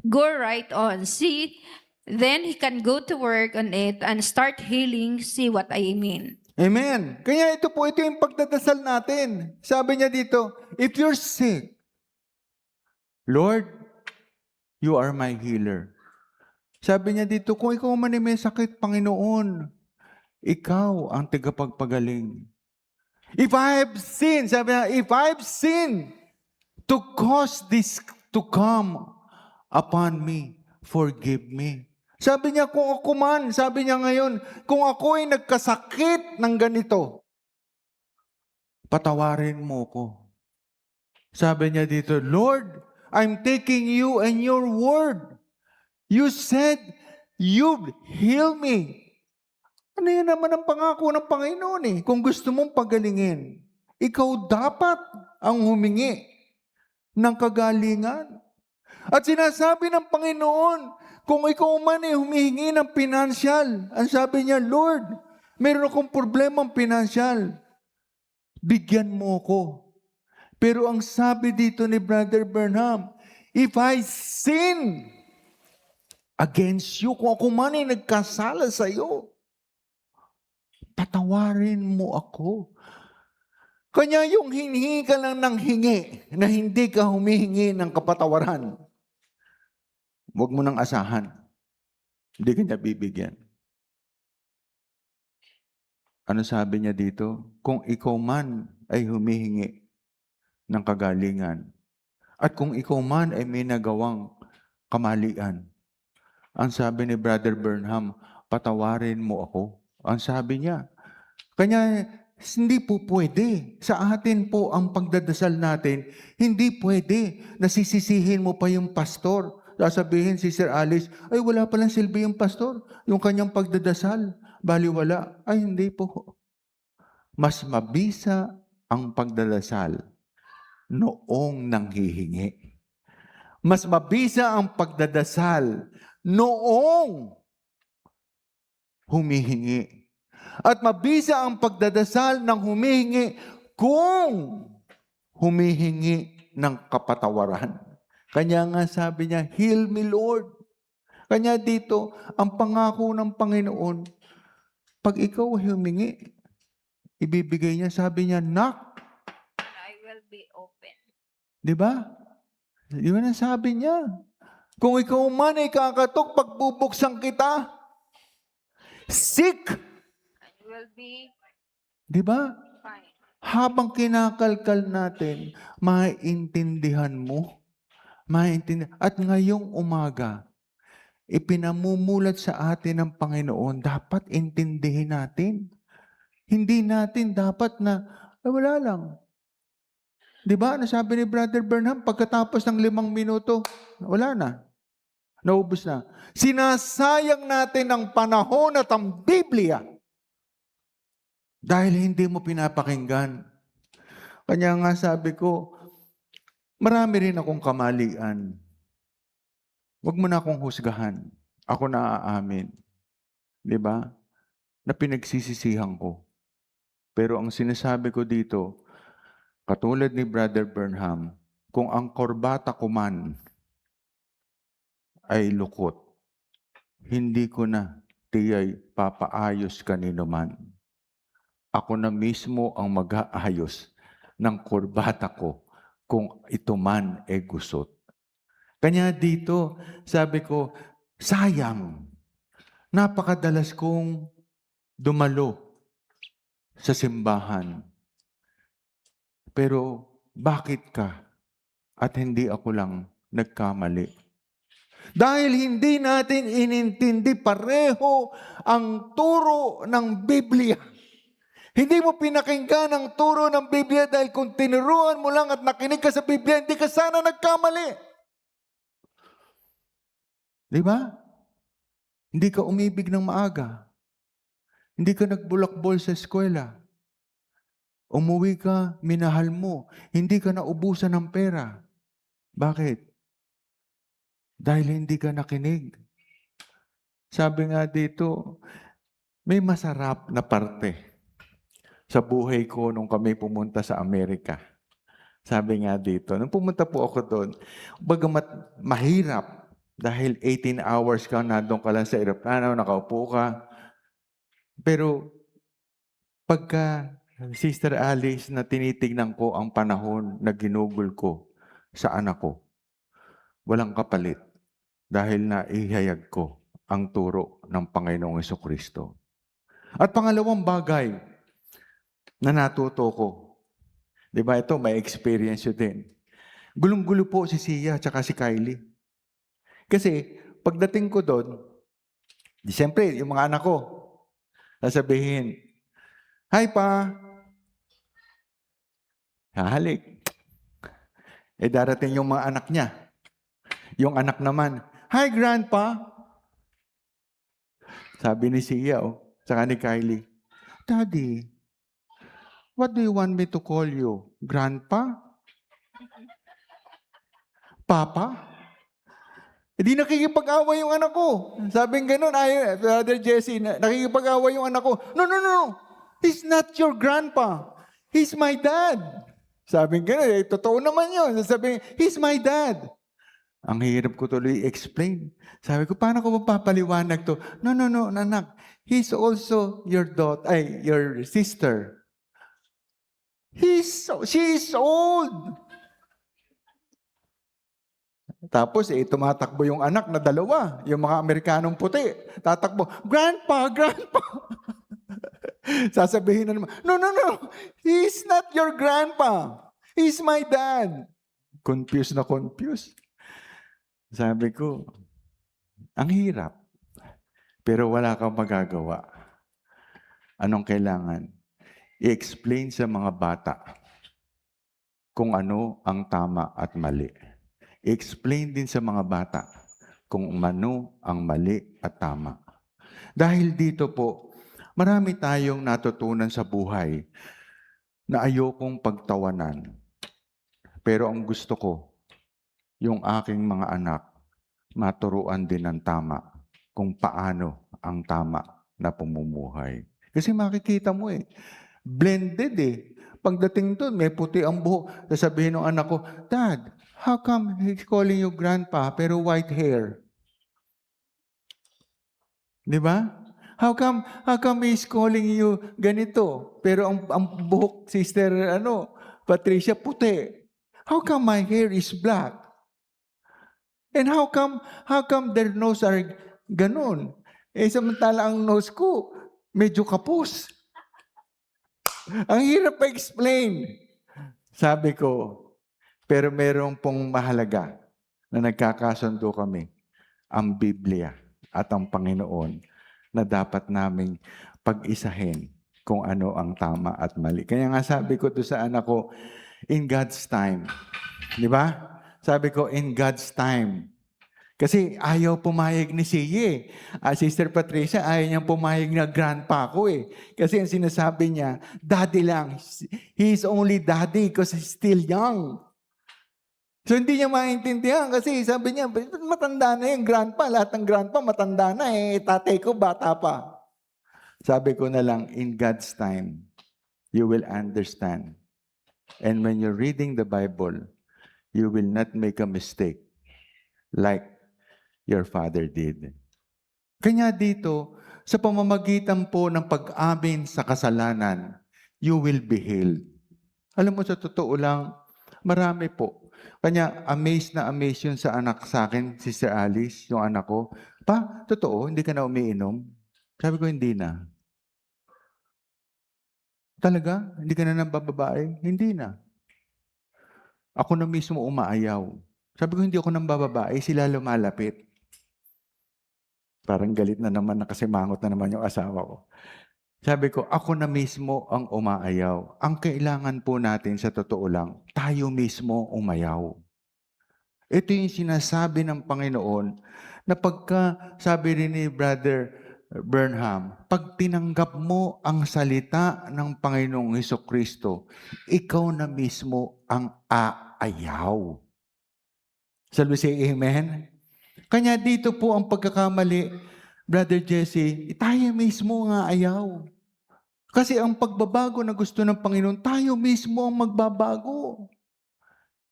Go right on. See, then he can go to work on it and start healing. See what I mean. Amen. Kaya ito yung pagdadasal natin. Sabi niya dito, if you're sick, Lord, you are my healer. Sabi niya dito, kung ikaw man ay may sakit, Panginoon, ikaw ang tagapagpagaling. If I have sinned, sabi niya, if I have sinned to cause this to come upon me, forgive me. Sabi niya, kung ako man, sabi niya ngayon, kung ako ay nagkasakit ng ganito, patawarin mo ko. Sabi niya dito, Lord, I'm taking you and your word. You said, you'd heal me. Ano yan naman ang pangako ng Panginoon eh? Kung gusto mong pagalingin, ikaw dapat ang humingi ng kagalingan. At sinasabi ng Panginoon, kung ikaw man ay humihingi ng pinansyal, ang sabi niya, Lord, meron akong problemang pinansyal. Bigyan mo ko. Pero ang sabi dito ni Brother Burnham, if I sin against you, kung ako man ay nagkasala sa iyo, patawarin mo ako. Kanya yung hinihingi ka lang ng hingi na hindi ka humihingi ng kapatawaran. Huwag mo nang asahan. Hindi ka niya bibigyan. Ano sabi niya dito? Kung ikaw man ay humihingi ng kagalingan at kung ikaw man ay may nagawang kamalian, ang sabi ni Brother Burnham, patawarin mo ako. Ang sabi niya. Kanya, hindi po pwede. Sa atin po ang pagdadasal natin, hindi pwede na sisisihin mo pa yung pastor. Sasabihin si Sir Alice, ay wala palang silbi yung pastor. Yung kanyang pagdadasal, baliwala. Ay hindi po. Mas mabisa ang pagdadasal noong nanghihingi. Mas mabisa ang pagdadasal noong humihingi. At mabisa ang pagdadasal ng humihingi kung humihingi ng kapatawaran. Kanya nga sabi niya, heal me Lord. Kanya dito, ang pangako ng Panginoon, pag ikaw humingi, ibibigay niya, sabi niya, knock. I will be open. Di ba? Yun ang sabi niya. Kung ikaw man ay kakatok, pagbubuksan kita, seek. Will be Di ba? fine. Habang kinakalkal natin, maintindihan mo. At ngayong umaga, ipinamumulat sa atin ng Panginoon, dapat intindihin natin. Hindi natin dapat na, wala lang. Di ba? Nasabi ni Brother Burnham, pagkatapos ng 5 minuto, wala na. Naubos na. Sinasayang natin ang panahon at ang Biblia dahil hindi mo pinapakinggan. Kanya nga sabi ko, marami rin akong kamalian. Huwag mo na akong husgahan. Ako na aamin. Di ba? Na pinagsisisihan ko. Pero ang sinasabi ko dito, katulad ni Brother Burnham, kung ang korbata ko man ay lukot, hindi ko na tiyay papaayos kanino man. Ako na mismo ang mag-aayos ng kurbata ko kung ito man ay gusot. Kanya dito, sabi ko, sayang, napakadalas kong dumalo sa simbahan. Pero bakit ka at hindi ako lang nagkamali? Dahil hindi natin inintindi pareho ang turo ng Biblia. Hindi mo pinakinggan ang turo ng Biblia dahil kung tinuruan mo lang at nakinig ka sa Biblia, hindi ka sana nagkamali. Di ba? Hindi ka umibig ng maaga. Hindi ka nagbulakbol sa eskwela. Umuwi ka, minahal mo, hindi ka naubusan ng pera. Bakit? Dahil hindi ka nakinig. Sabi nga dito, may masarap na parte sa buhay ko nung kami pumunta sa Amerika. Sabi nga dito, nung pumunta po ako doon, bagamat mahirap, dahil 18 hours ka, nandun ka lang sa eroplano, nakaupo ka. Pero pagka, Sister Alice, na tinitignan ko ang panahon na ginugol ko sa anak ko, walang kapalit dahil naihayag ko ang turo ng Panginoong Jesucristo. At pangalawang bagay na natuto ko, di ba ito, may experience yun din. Gulong-gulo po si Sia at si Kylie. Kasi pagdating ko doon, siyempre, yung mga anak ko, sasabihin, "Hi, Pa." Hahalik. Darating yung mga anak niya. Yung anak naman, "Hi, Grandpa." Sabi ni Sia, saka ni Kylie, "Daddy, what do you want me to call you? Grandpa? Papa?" Hindi nakikipag-away yung anak ko. Sabing ganun, Brother Jesse, nakikipag-away yung anak ko. No, no, no. He's not your grandpa. He's my dad. Sabing ganun, totoo naman yun. Sabi, he's my dad. Ang hirap ko tuloy explain. Sabi ko, paano ko mapapaliwanag to? No, no, no, anak. He's also your daughter, your sister. She's old. Tapos, tumatakbo yung anak na dalawa. Yung mga Amerikanong puti. Tatakbo, "Grandpa, Grandpa." Sasabihin na naman, "No, no, no. He's not your grandpa. He's my dad." Confused na confused. Sabi ko, ang hirap. Pero wala kang magagawa. Anong kailangan? I-explain sa mga bata kung ano ang tama at mali. I-explain din sa mga bata kung ano ang mali at tama. Dahil dito po, marami tayong natutunan sa buhay na ayokong pagtawanan. Pero ang gusto ko, yung aking mga anak, maturuan din ng tama kung paano ang tama na pamumuhay. Kasi makikita mo blended Pagdating doon, may puti ang buhok. Sasabihin ng anak ko, "Dad, how come he's calling you grandpa pero white hair?" Di ba? How come he's calling you ganito pero ang buhok, Sister Patricia, puti? How come my hair is black? And how come their nose are ganun? Samantala ang nose ko medyo kapos. Ang hirap pa-explain. Sabi ko, pero meron pong mahalaga na nagkakasundo kami, ang Biblia at ang Panginoon na dapat naming pag-isahin kung ano ang tama at mali. Kaya nga sabi ko to sa anak ko, in God's time. Di ba? Sabi ko, in God's time. Kasi ayaw pumayag ni Siye. Sister Patricia, ayaw niyang pumayag na grandpa ko Kasi ang sinasabi niya, daddy lang. He's only daddy because he's still young. So hindi niya maintindihan kasi sabi niya, matanda na yung grandpa. Lahat ng grandpa matanda na Tatay ko bata pa. Sabi ko na lang, in God's time, you will understand. And when you're reading the Bible, you will not make a mistake like your father did. Kanya dito, sa pamamagitan po ng pag-amin sa kasalanan, you will be healed. Alam mo, sa totoo lang, marami po. Kanya, amazed na amazed yun sa anak sa akin, Sister Alice, yung anak ko. "Pa, totoo, hindi ka na umiinom?" Sabi ko, "Hindi na." "Talaga? Hindi ka na nambababae?" "Hindi na. Ako na mismo umaayaw." Sabi ko, "Hindi ako nambababae, sila lumalapit." Parang galit na naman, nakasimangot na naman yung asawa ko. Sabi ko, ako na mismo ang umaayaw. Ang kailangan po natin sa totoo lang, tayo mismo umayaw. Ito yung sinasabi ng Panginoon na pagka, sabi rin ni Brother Burnham, pag tinanggap mo ang salita ng Panginoong Hesukristo, ikaw na mismo ang aayaw. Shall we say amen? Kanya dito po ang pagkakamali, Brother Jesse, tayo mismo ang aayaw. Kasi ang pagbabago na gusto ng Panginoon, tayo mismo ang magbabago.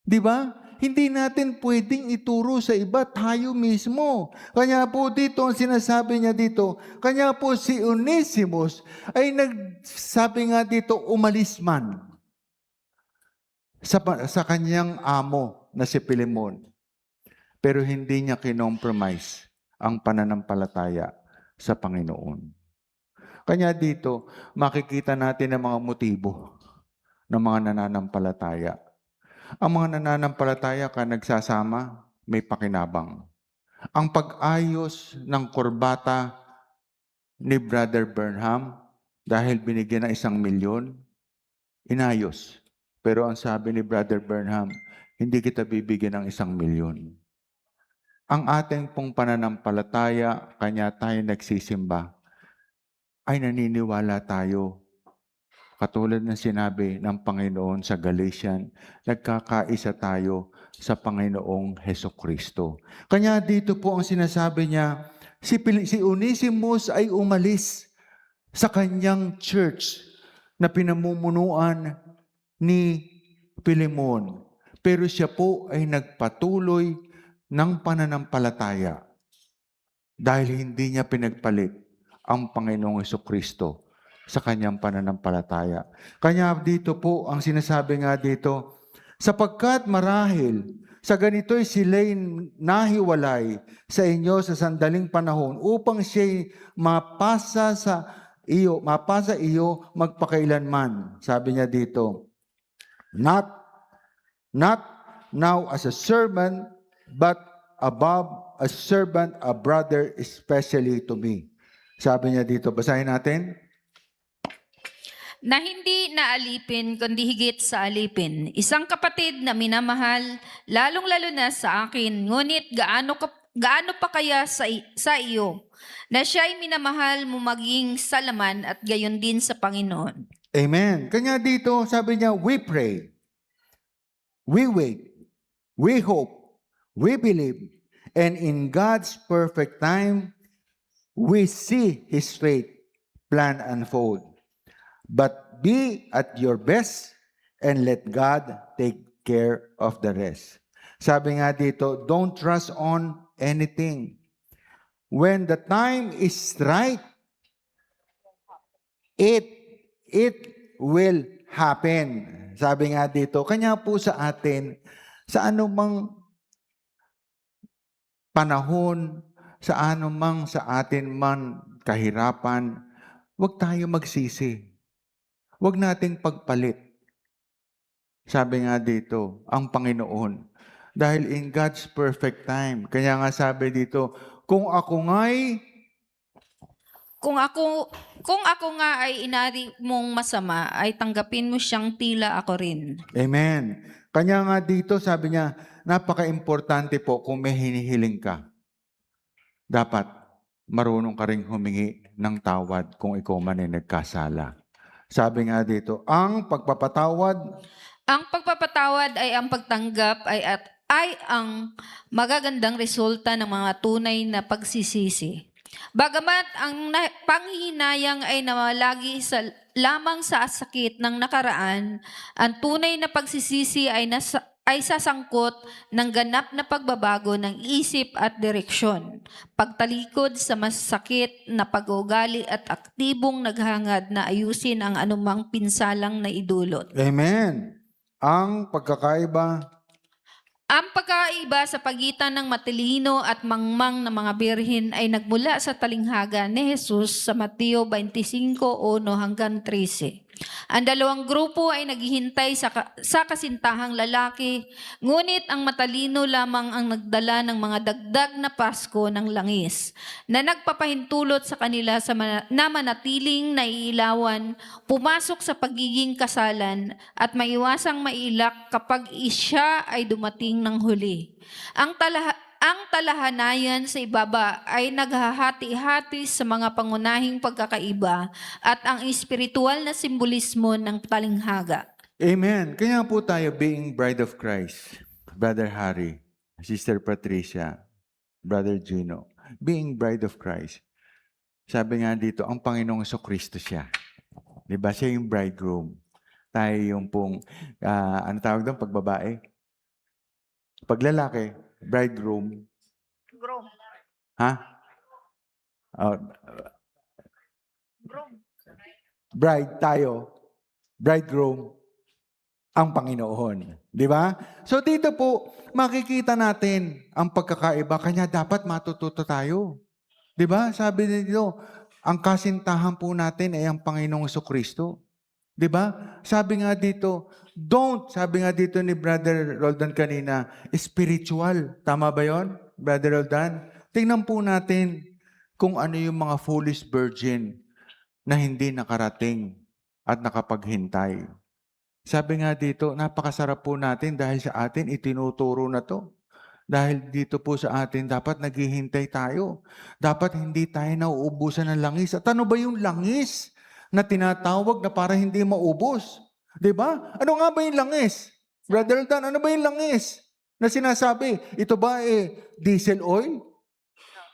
Di ba? Hindi natin pwedeng ituro sa iba, tayo mismo. Kanya po dito, ang sinasabi niya dito, kanya po si Onesimus ay nagsabi nga dito, umalis man sa kanyang amo na si Pilemon. Pero hindi niya kinompromise ang pananampalataya sa Panginoon. Kanya dito, makikita natin ang mga motibo ng mga nananampalataya. Ang mga nananampalataya ka nagsasama, may pakinabang. Ang pag-ayos ng kurbata ni Brother Burnham, dahil binigyan ng 1,000,000, inayos. Pero ang sabi ni Brother Burnham, hindi kita bibigyan ng 1,000,000. Ang ating pong pananampalataya, kanya tayo nagsisimba, ay naniniwala tayo. Katulad ng sinabi ng Panginoon sa Galatian, nagkakaisa tayo sa Panginoong Hesukristo. Kanya dito po ang sinasabi niya, si Onesimus ay umalis sa kanyang church na pinamumunuan ni Pilemon. Pero siya po ay nagpatuloy ng pananampalataya dahil hindi niya pinagpalit ang Panginoong Hesukristo sa kanyang pananampalataya. Kanya dito po, ang sinasabi nga dito, sapagkat marahil sa ganito'y sila'y nahiwalay sa inyo sa sandaling panahon upang siya'y mapasa iyo magpakailanman. Sabi niya dito, not now as a servant, but above a servant, a brother, especially to me. Sabi niya dito, basahin natin. Na hindi naalipin kundi higit sa alipin. Isang kapatid na minamahal, lalong-lalo na sa akin, ngunit gaano pa kaya sa iyo, na siya'y minamahal mo maging sa laman at gayon din sa Panginoon. Amen. Kanya dito, sabi niya, we pray, we wait, we hope, we believe, and in God's perfect time, we see His fate plan unfold. But be at your best and let God take care of the rest. Sabi nga dito, don't trust on anything. When the time is right, it will happen. Sabi nga dito, kanya po sa atin, sa anumang panahon, sa anumang sa atin man kahirapan, huwag tayo magsisi. Huwag nating pagpalit. Sabi nga dito, ang Panginoon. Dahil in God's perfect time. Kaya nga sabi dito, kung ako nga ay inari mong masama, ay tanggapin mo siyang tila ako rin. Amen. Kanya nga dito, sabi niya, napaka-importante po kung may hinihiling ka. Dapat marunong ka ring humingi ng tawad kung ikaw man ay nagkasala. Sabi nga dito, ang pagpapatawad ay ang pagtanggap ay ang magagandang resulta ng mga tunay na pagsisisi. Bagamat ang panghihinayang ay namalagi lamang sa sakit ng nakaraan, ang tunay na pagsisisi ay sasangkot ng ganap na pagbabago ng isip at direksyon, pagtalikod sa masakit na pag-uugali at aktibong naghangad na ayusin ang anumang pinsalang na idulot. Amen. Ang pagkakaiba sa pagitan ng matalino at mangmang na mga birhen ay nagmula sa talinghaga ni Jesus sa Mateo 25:1-13. Ang dalawang grupo ay naghihintay sa kasintahang lalaki, ngunit ang matalino lamang ang nagdala ng mga dagdag na pasko ng langis, na nagpapahintulot sa kanila na manatiling naiilawan, pumasok sa pagiging kasalan, at maiwasang mailak kapag siya ay dumating ng huli. Ang talahanayan sa ibaba ay naghahati-hati sa mga pangunahing pagkakaiba at ang espiritual na simbolismo ng talinghaga. Amen. Kaya po tayo being bride of Christ, Brother Harry, Sister Patricia, Brother Gino, being bride of Christ. Sabi nga dito, ang Panginoong Kristo siya. Di ba? Siya yung bridegroom. Tayo yung pong, ano tawag doon, pag babae? Pag lalaki, bridegroom. Groom. Ha? Oh, Groom. bride tayo, bridegroom, ang Panginoon. Di ba? So dito po, makikita natin ang pagkakaiba. Kanya dapat matututo tayo. Di ba? Sabi dito, ang kasintahan po natin ay ang Panginoong Kristo. Di ba? Sabi nga dito, sabi nga dito ni Brother Roldan kanina, spiritual. Tama ba yon, Brother Roldan? Tingnan po natin kung ano yung mga foolish virgin na hindi nakarating at nakapaghintay. Sabi nga dito, napakasarap po natin dahil sa atin itinuturo na to. Dahil dito po sa atin, dapat naghihintay tayo. Dapat hindi tayo nauubusan ng langis. At ano ba yung langis na tinatawag na para hindi maubos? Diba? Ano nga ba yung langis? Brother Dan, ano ba yung langis na sinasabi? Ito ba diesel oil?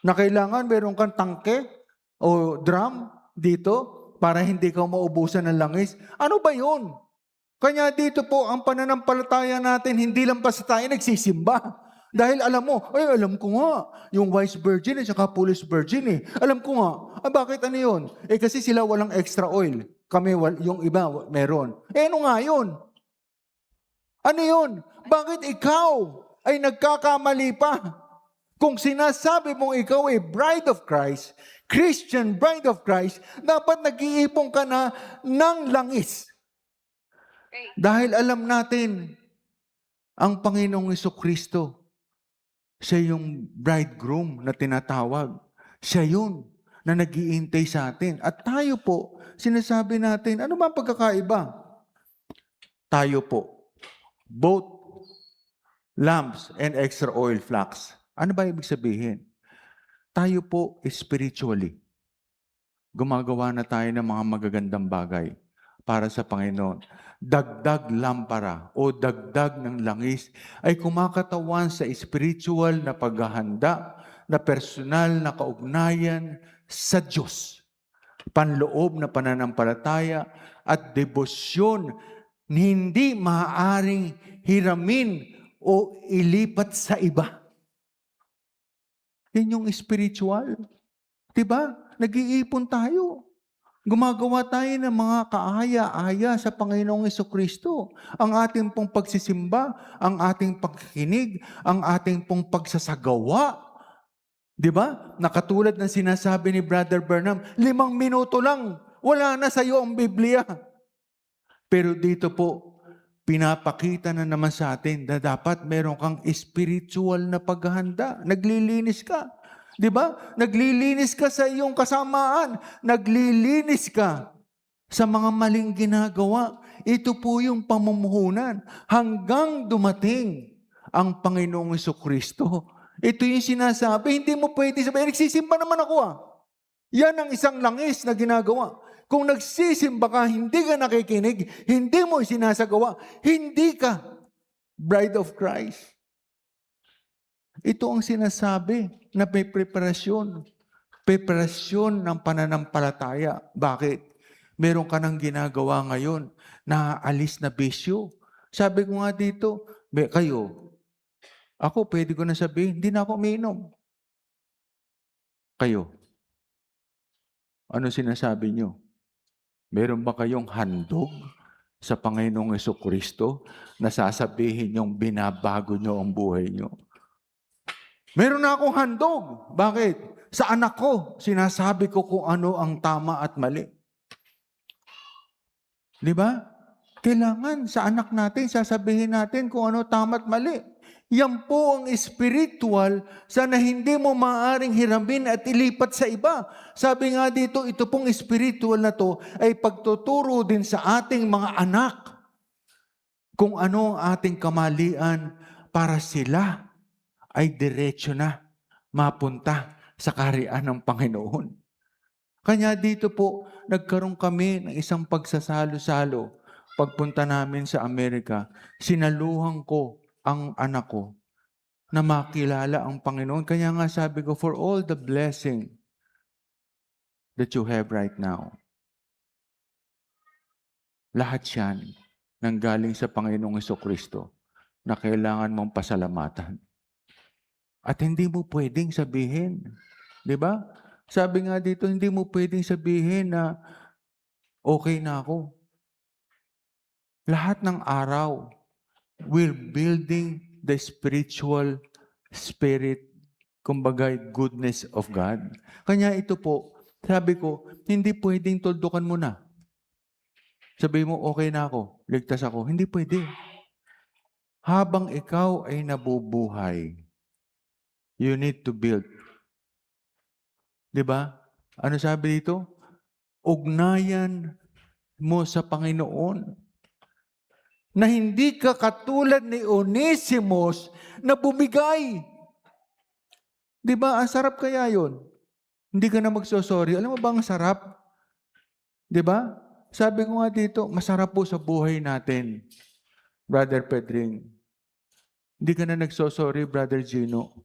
Na kailangan meron kang tangke o drum dito para hindi ka maubusan ng langis? Ano ba yun? Kanya dito po, ang pananampalataya natin, hindi lang basta tayo nagsisimba. Dahil alam mo, alam ko nga, yung wise virgin at saka foolish virgin Alam ko nga, bakit ano yun? Kasi sila walang extra oil. Kami, yung iba, meron. Ano nga yun? Ano yun? Bakit ikaw ay nagkakamali pa? Kung sinasabi mong ikaw ay bride of Christ, Christian bride of Christ, dapat nag-iipon ka na ng langis. Dahil alam natin, ang Panginoong Kristo, siya yung bridegroom na tinatawag. Siya yun na nag-iintay sa atin. At tayo po, sinasabi natin, ano ba ang pagkakaiba? Tayo po, both lamps and extra oil flax. Ano ba ibig sabihin? Tayo po spiritually, gumagawa na tayo ng mga magagandang bagay para sa Panginoon. Dagdag lampara o dagdag ng langis ay kumakatawan sa spiritual na paghahanda, na personal na kaugnayan sa Diyos. Panloob na pananampalataya at debosyon hindi maaaring hiramin o ilipat sa iba. Yun yung spiritual. Diba? Nag-iipon tayo. Gumagawa tayo ng mga kaaya-aya sa Panginoong Kristo. Ang ating pong pagsisimba, ang ating pagkikinig, ang ating pong pagsasagawa. Diba? Nakatulad ng sinasabi ni Brother Burnham, 5 minuto lang, wala na sa iyo ang Biblia. Pero dito po, pinapakita na naman sa atin na dapat meron kang spiritual na paghahanda. Naglilinis ka. Diba? Naglilinis ka sa iyong kasamaan. Naglilinis ka sa mga maling ginagawa. Ito po yung pamumuhunan hanggang dumating ang Panginoong Kristo. Ito yung sinasabi. Hindi mo pwede sabihin, nagsisimba naman ako Yan ang isang langis na ginagawa. Kung nagsisimba ka, hindi ka nakikinig, hindi mo sinasagawa, hindi ka bride of Christ. Ito ang sinasabi na may preparasyon. Preparasyon ng pananampalataya. Bakit? Meron ka nang ginagawa ngayon na alis na bisyo. Sabi ko nga dito, kayo, ako pwede ko na sabihin, hindi na ako umiinom. Kayo, ano sinasabi nyo? Meron ba kayong handog sa Panginoong Kristo na sasabihin yung binabago nyo ang buhay nyo? Meron na akong handog. Bakit? Sa anak ko, sinasabi ko kung ano ang tama at mali. Di ba? Kailangan sa anak natin, sasabihin natin kung ano tama at mali. Yan po ang spiritual sana hindi mo maaaring hiramin at ilipat sa iba. Sabi nga dito, ito pong spiritual na to ay pagtuturo din sa ating mga anak kung ano ang ating kamalian para sila ay diretso na mapunta sa kaharian ng Panginoon. Kanya dito po, nagkaroon kami ng isang pagsasalo-salo. Pagpunta namin sa Amerika, sinaluhan ko ang anak ko na makilala ang Panginoon. Kaya nga sabi ko, for all the blessing that you have right now, lahat yan nanggaling sa Panginoong Jesucristo na kailangan mong pasalamatan. At hindi mo pwedeng sabihin, di ba? Sabi nga dito, hindi mo pwedeng sabihin na okay na ako. Lahat ng araw, we're building the spiritual spirit, kumbaga goodness of God. Kanya ito po, sabi ko, hindi pwedeng tuldukan mo na. Sabi mo, okay na ako, ligtas ako. Hindi pwede. Habang ikaw ay nabubuhay, you need to build. Diba? Ano sabi dito? Ugnayan mo sa Panginoon. Na hindi ka katulad ni Onesimus na bumigay. Diba? Ang sarap kaya yon. Hindi ka na magsosorry. Alam mo ba ang sarap? Diba? Sabi ko nga dito, masarap po sa buhay natin, Brother Pedring. Hindi ka na nagsosorry, Brother Gino.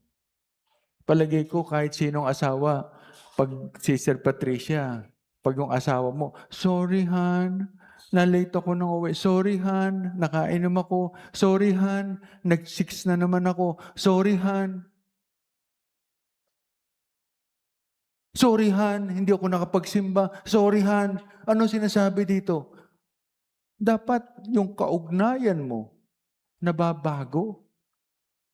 Palagay ko kahit sinong asawa, pag si Sir Patricia, pag yung asawa mo, sorry Han, na-late ako ng uwi. Sorry Han, nakainom ako. Sorry Han, nag-6 na naman ako. Sorry Han. Sorry Han, hindi ako nakapagsimba. Sorry Han. Ano sinasabi dito? Dapat yung kaugnayan mo nababago.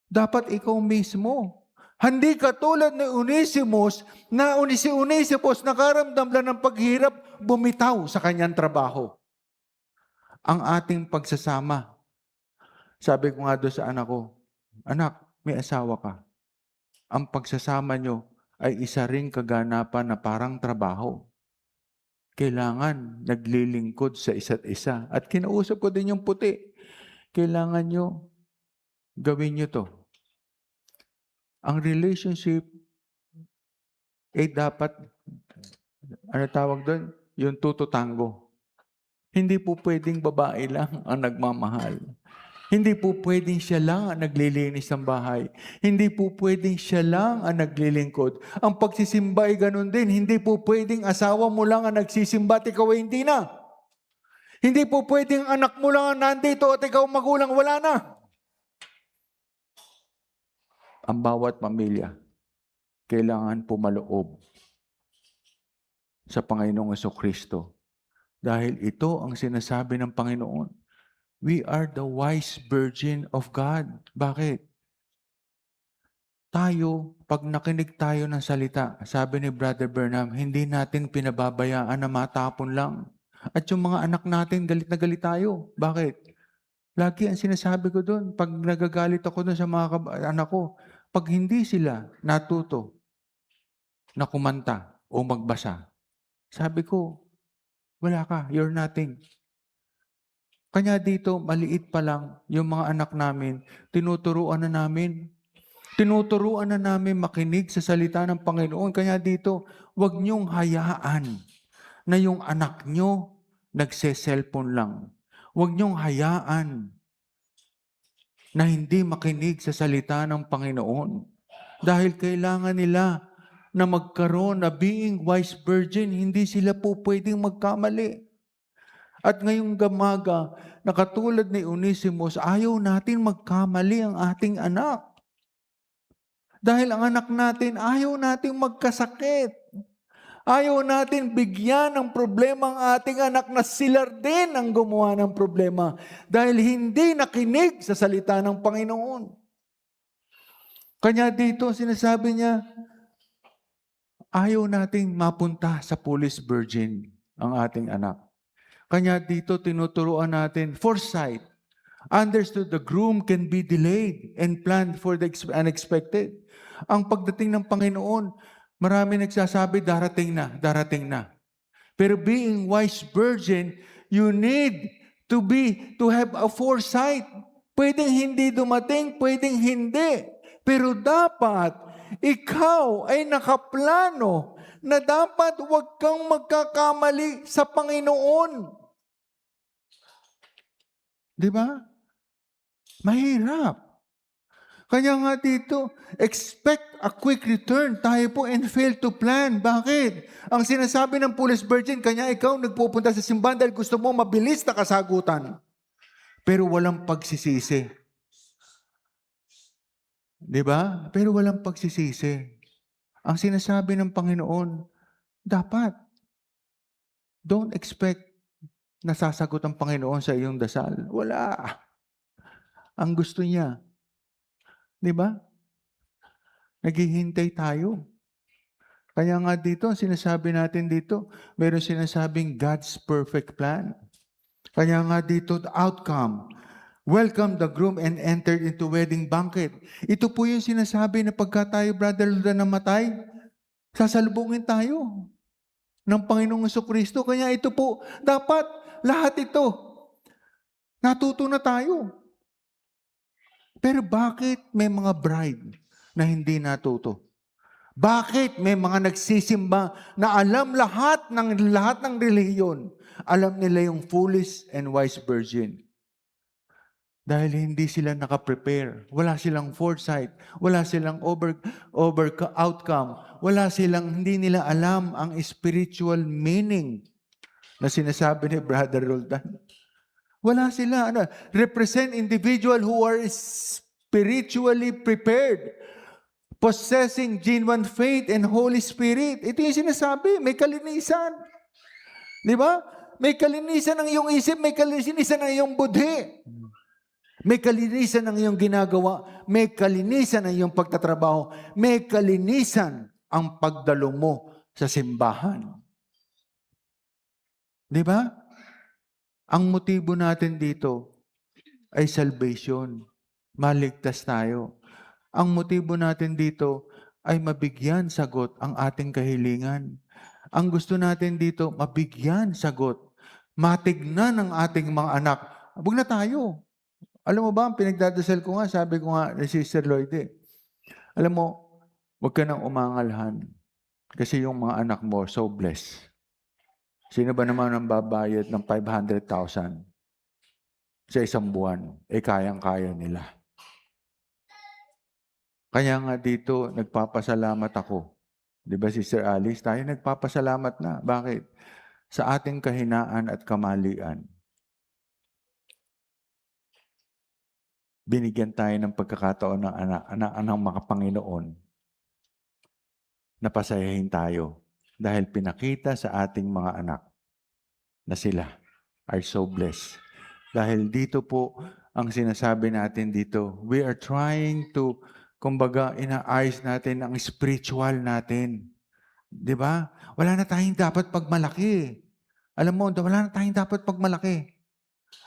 Dapat ikaw mismo. Hindi katulad ni Onesimus na si Onesimus nakaramdam lang ng paghirap, bumitaw sa kanyang trabaho. Ang ating pagsasama. Sabi ko nga doon sa anak ko, anak, may asawa ka. Ang pagsasama nyo ay isa ring kaganapan na parang trabaho. Kailangan naglilingkod sa isa't isa. At kinausap ko din yung puti. Kailangan nyo, gawin nyo to. Ang relationship ay dapat, ano tawag doon? Yung tututango. Hindi po pwedeng babae lang ang nagmamahal. Hindi po pwedeng siya lang ang naglilinis ng bahay. Hindi po pwedeng siya lang ang naglilingkod. Ang pagsisimba ay ganun din. Hindi po pwedeng asawa mo lang ang nagsisimba at ikaw ay hindi na. Hindi po pwedeng anak mo lang ang nandito at ikaw magulang wala na. Ang bawat pamilya kailangan pumaloob sa Panginoong Jesucristo. Dahil ito ang sinasabi ng Panginoon. We are the wise virgin of God. Bakit? Tayo, pag nakinig tayo ng salita, sabi ni Brother Burnham, hindi natin pinababayaan na matapon lang. At yung mga anak natin, galit na galit tayo. Bakit? Lagi ang sinasabi ko doon, pag nagagalit ako doon sa mga anak ko, pag hindi sila natuto na kumanta o magbasa, sabi ko, wala ka, you're nothing. Kanya dito, maliit pa lang, yung mga anak namin, tinuturuan na namin. Tinuturuan na namin makinig sa salita ng Panginoon. Kanya dito, huwag niyong hayaan na yung anak niyo nagse-cellphone lang. Huwag niyong hayaan na hindi makinig sa salita ng Panginoon. Dahil kailangan nila na magkaroon na being wise virgin, hindi sila po pwedeng magkamali. At ngayong gamaga, na katulad ni Onesimus, ayaw natin magkamali ang ating anak. Dahil ang anak natin, ayaw natin magkasakit. Ayaw natin bigyan ng problema ang ating anak na sila din ang gumawa ng problema. Dahil hindi nakinig sa salita ng Panginoon. Kanya dito, sinasabi niya, ayaw nating mapunta sa foolish virgin ang ating anak. Kanya dito tinuturuan natin, foresight. Understood the groom can be delayed and planned for the unexpected. Ang pagdating ng Panginoon, marami nagsasabi, darating na, darating na. Pero being wise virgin, you need to have a foresight. Pwedeng hindi dumating, pwedeng hindi. Pero dapat ikaw ay nakaplano na dapat huwag kang magkakamali sa Panginoon. Di ba? Mahirap. Kaya nga dito, expect a quick return. Tayo po and fail to plan. Bakit? Ang sinasabi ng Foolish Virgin, kanya ikaw nagpupunta sa simbahan dahil gusto mo mabilis na kasagutan. Pero walang pagsisisi. Di ba? Pero walang pagsisisi. Ang sinasabi ng Panginoon, dapat, don't expect na sasagot ang Panginoon sa iyong dasal. Wala. Ang gusto niya. Di ba? Naghihintay tayo. Kaya nga dito, ang sinasabi natin dito, meron sinasabing God's perfect plan. Kaya nga dito, the outcome, welcome the groom and entered into wedding banquet. Ito po yung sinasabi na pagka tayo, Brother Luda, namatay, sasalubungin tayo ng Panginoong Jesucristo. Kaya ito po, dapat lahat ito, natuto na tayo. Pero bakit may mga bride na hindi natuto? Bakit may mga nagsisimba na alam lahat ng relihiyon? Alam nila yung foolish and wise virgin. Dahil hindi sila nakaprepare. Wala silang foresight. Wala silang outcome. Hindi nila alam ang spiritual meaning na sinasabi ni Brother Roldan. Wala sila. Represent individual who are spiritually prepared, possessing genuine faith and Holy Spirit. Ito yung sinasabi, may kalinisan. Di ba? May kalinisan ng iyong isip, may kalinisan ng iyong budhi. May kalinisan ng iyong ginagawa, may kalinisan ng iyong pagtatrabaho, may kalinisan ang pagdalo mo sa simbahan. Di ba? Ang motibo natin dito ay salvation. Maligtas tayo. Ang motibo natin dito ay mabigyan sagot ang ating kahilingan. Ang gusto natin dito, mabigyan sagot. Matignan ang ating mga anak. Huwag na tayo. Alam mo ba, ang pinagdadasal ko nga, sabi ko nga ni Sister Lloyd, alam mo, huwag ka nang umangalhan. Kasi yung mga anak mo, so blessed. Sino ba naman ang babayad ng 500,000 sa isang buwan? Kayang-kaya nila. Kaya nga dito, nagpapasalamat ako. Di ba, Sister Alice? Tayo nagpapasalamat na. Bakit? Sa ating kahinaan at kamalian. Binigyan tayo ng pagkakataon ng anak ng mga Panginoon na pasayahin tayo. Dahil pinakita sa ating mga anak na sila are so blessed. Dahil dito po, ang sinasabi natin dito, we are trying to, kumbaga, inaayos natin ang spiritual natin. Di ba? Wala na tayong dapat pagmalaki. Alam mo, wala na tayong dapat pagmalaki.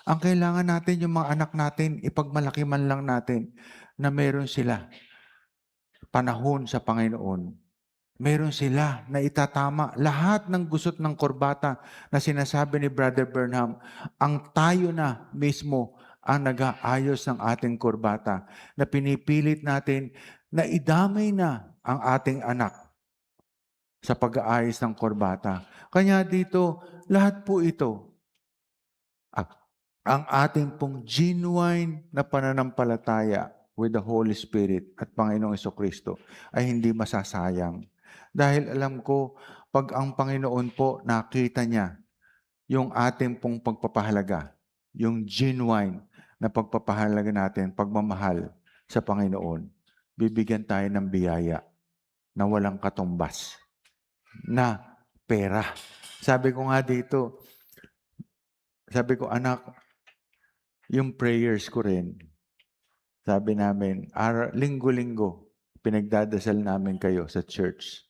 Ang kailangan natin, yung mga anak natin, ipagmalaki man lang natin na meron sila panahon sa Panginoon. Meron sila na itatama lahat ng gusot ng kurbata na sinasabi ni Brother Burnham. Ang tayo na mismo ang nag-aayos ng ating kurbata na pinipilit natin na idamay na ang ating anak sa pag-aayos ng kurbata. Kanya dito, lahat po ito, ang ating pong genuine na pananampalataya with the Holy Spirit at Panginoong Jesucristo ay hindi masasayang. Dahil alam ko, pag ang Panginoon po nakita niya yung ating pong pagpapahalaga, yung genuine na pagpapahalaga natin, pagmamahal sa Panginoon, bibigyan tayo ng biyaya na walang katumbas, na pera. Sabi ko nga dito, anak, yung prayers ko rin, sabi namin, linggo-linggo, pinagdadasal namin kayo sa church.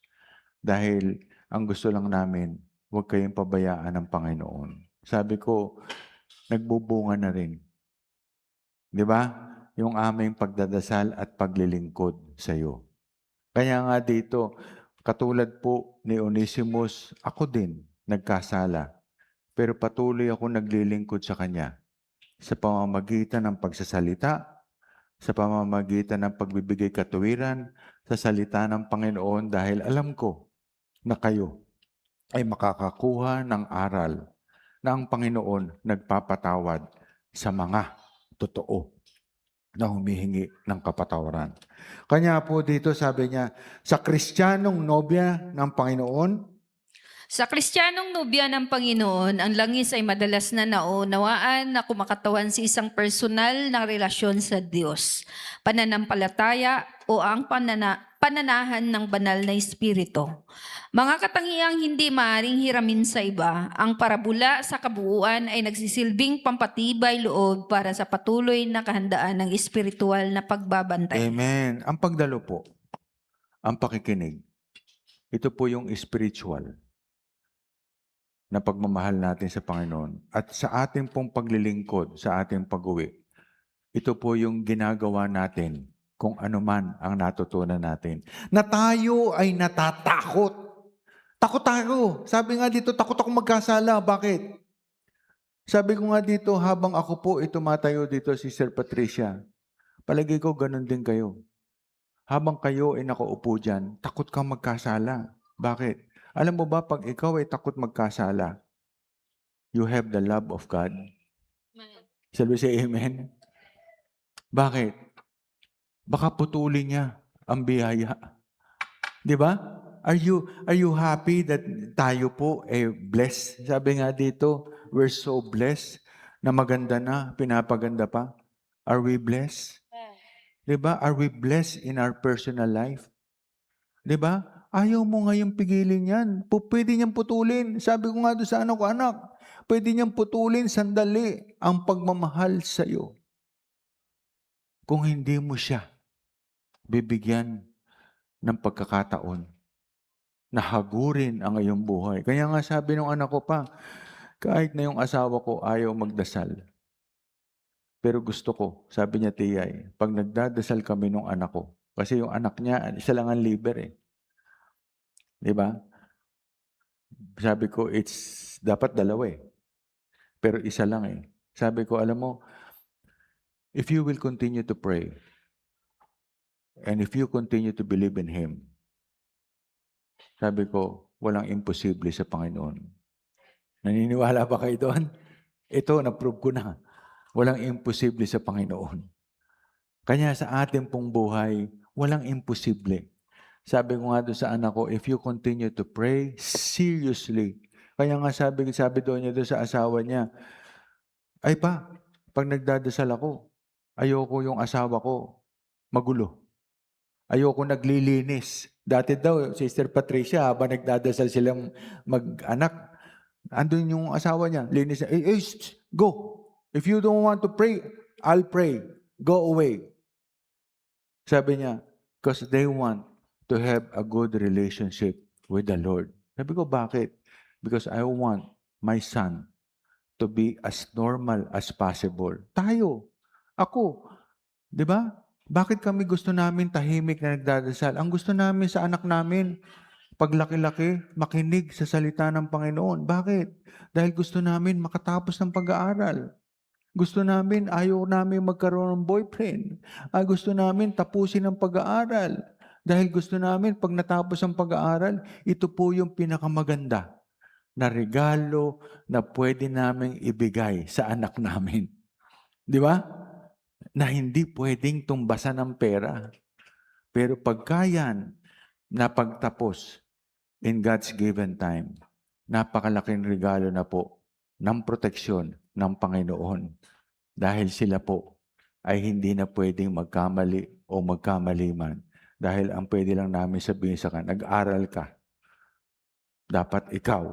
Dahil ang gusto lang namin, huwag kayong pabayaan ng Panginoon. Sabi ko, nagbubunga na rin. Di ba? Yung aming pagdadasal at paglilingkod sa iyo. Kaya nga dito, katulad po ni Onesimus, ako din nagkasala. Pero patuloy ako naglilingkod sa kanya sa pamamagitan ng pagsasalita, sa pamamagitan ng pagbibigay katuwiran sa salita ng Panginoon dahil alam ko na kayo ay makakakuha ng aral na ang Panginoon nagpapatawad sa mga totoo na humihingi ng kapatawaran. Kanya po dito sabi niya, sa Kristiyanong nobya ng Panginoon, Sa Kristiyanong nobya ng Panginoon, ang langis ay madalas na naunawaan na kumakatawan sa isang personal na relasyon sa Diyos, pananampalataya o ang pananahan ng banal na espiritu. Mga katangiang hindi maaring hiramin sa iba, ang parabula sa kabuuan ay nagsisilbing pampatibay loob para sa patuloy na kahandaan ng espiritual na pagbabantay. Amen. Ang pagdalo po, ang pakikinig, ito po yung spiritual na pagmamahal natin sa Panginoon. At sa ating pong paglilingkod, sa ating pag-uwi, ito po yung ginagawa natin kung ano man ang natutunan natin. Na tayo ay natatakot. Takot tayo. Sabi nga dito, takot ako magkasala. Bakit? Sabi ko nga dito, habang ako po tumatayo dito, Sister Patricia, palagi ko ganun din kayo. Habang kayo ay nakaupo dyan, takot kang magkasala. Bakit? Alam mo ba, pag ikaw ay takot magkasala, you have the love of God. Shall we say amen? Bakit? Baka putulin niya ang biyaya. Di ba? Are you happy that tayo po ay blessed? Sabi nga dito, we're so blessed na maganda na, pinapaganda pa. Are we blessed? Di ba? Are we blessed in our personal life? Di ba? Ayaw mo ngayong pigilin yan. Pwede niyang putulin. Sabi ko nga doon sa anak ko, anak, pwede niyang putulin sandali ang pagmamahal sa iyo. Kung hindi mo siya bibigyan ng pagkakataon na hagurin ang iyong buhay. Kaya nga sabi ng anak ko pa, kahit na yung asawa ko ayaw magdasal. Pero gusto ko, sabi niya Tiyay, pag nagdadasal kami ng anak ko, kasi yung anak niya, isa lang ang liber eh. Di ba? Sabi ko, dapat dalawa eh. Pero isa lang eh. Sabi ko, alam mo, if you will continue to pray, and if you continue to believe in Him, sabi ko, walang imposible sa Panginoon. Naniniwala ba kayo doon? Ito, na-prove ko na. Walang imposible sa Panginoon. Kanya sa ating pong buhay, walang imposible. Sabi ko nga doon sa anak ko, if you continue to pray seriously, kaya nga sabi doon niya doon sa asawa niya, ay pa, pag nagdadasal ako, ayoko yung asawa ko magulo. Ayoko naglilinis. Dati daw, Sister Patricia, habang nagdadasal silang mag-anak, andun yung asawa niya, linis niya, go. If you don't want to pray, I'll pray. Go away. Sabi niya, because they want to have a good relationship with the Lord. Sabi ko, bakit? Because I want my son to be as normal as possible. Tayo, ako, di ba? Bakit kami gusto namin tahimik na nagdadasal? Ang gusto namin sa anak namin, paglaki-laki, makinig sa salita ng Panginoon. Bakit? Dahil gusto namin makatapos ng pag-aaral. Gusto namin, ayaw namin magkaroon ng boyfriend. Gusto namin tapusin ang pag-aaral. Dahil gusto namin, pag natapos ang pag-aaral, ito po yung pinakamaganda na regalo na pwede namin ibigay sa anak namin. Di ba? Na hindi pwedeng tumbasan ng pera. Pero pagka yan, napagtapos in God's given time, napakalaking regalo na po ng proteksyon ng Panginoon. Dahil sila po ay hindi na pwedeng magkamali o magkamali man. Dahil ang pwede lang namin sabihin sa kanya, nag-aral ka. Dapat ikaw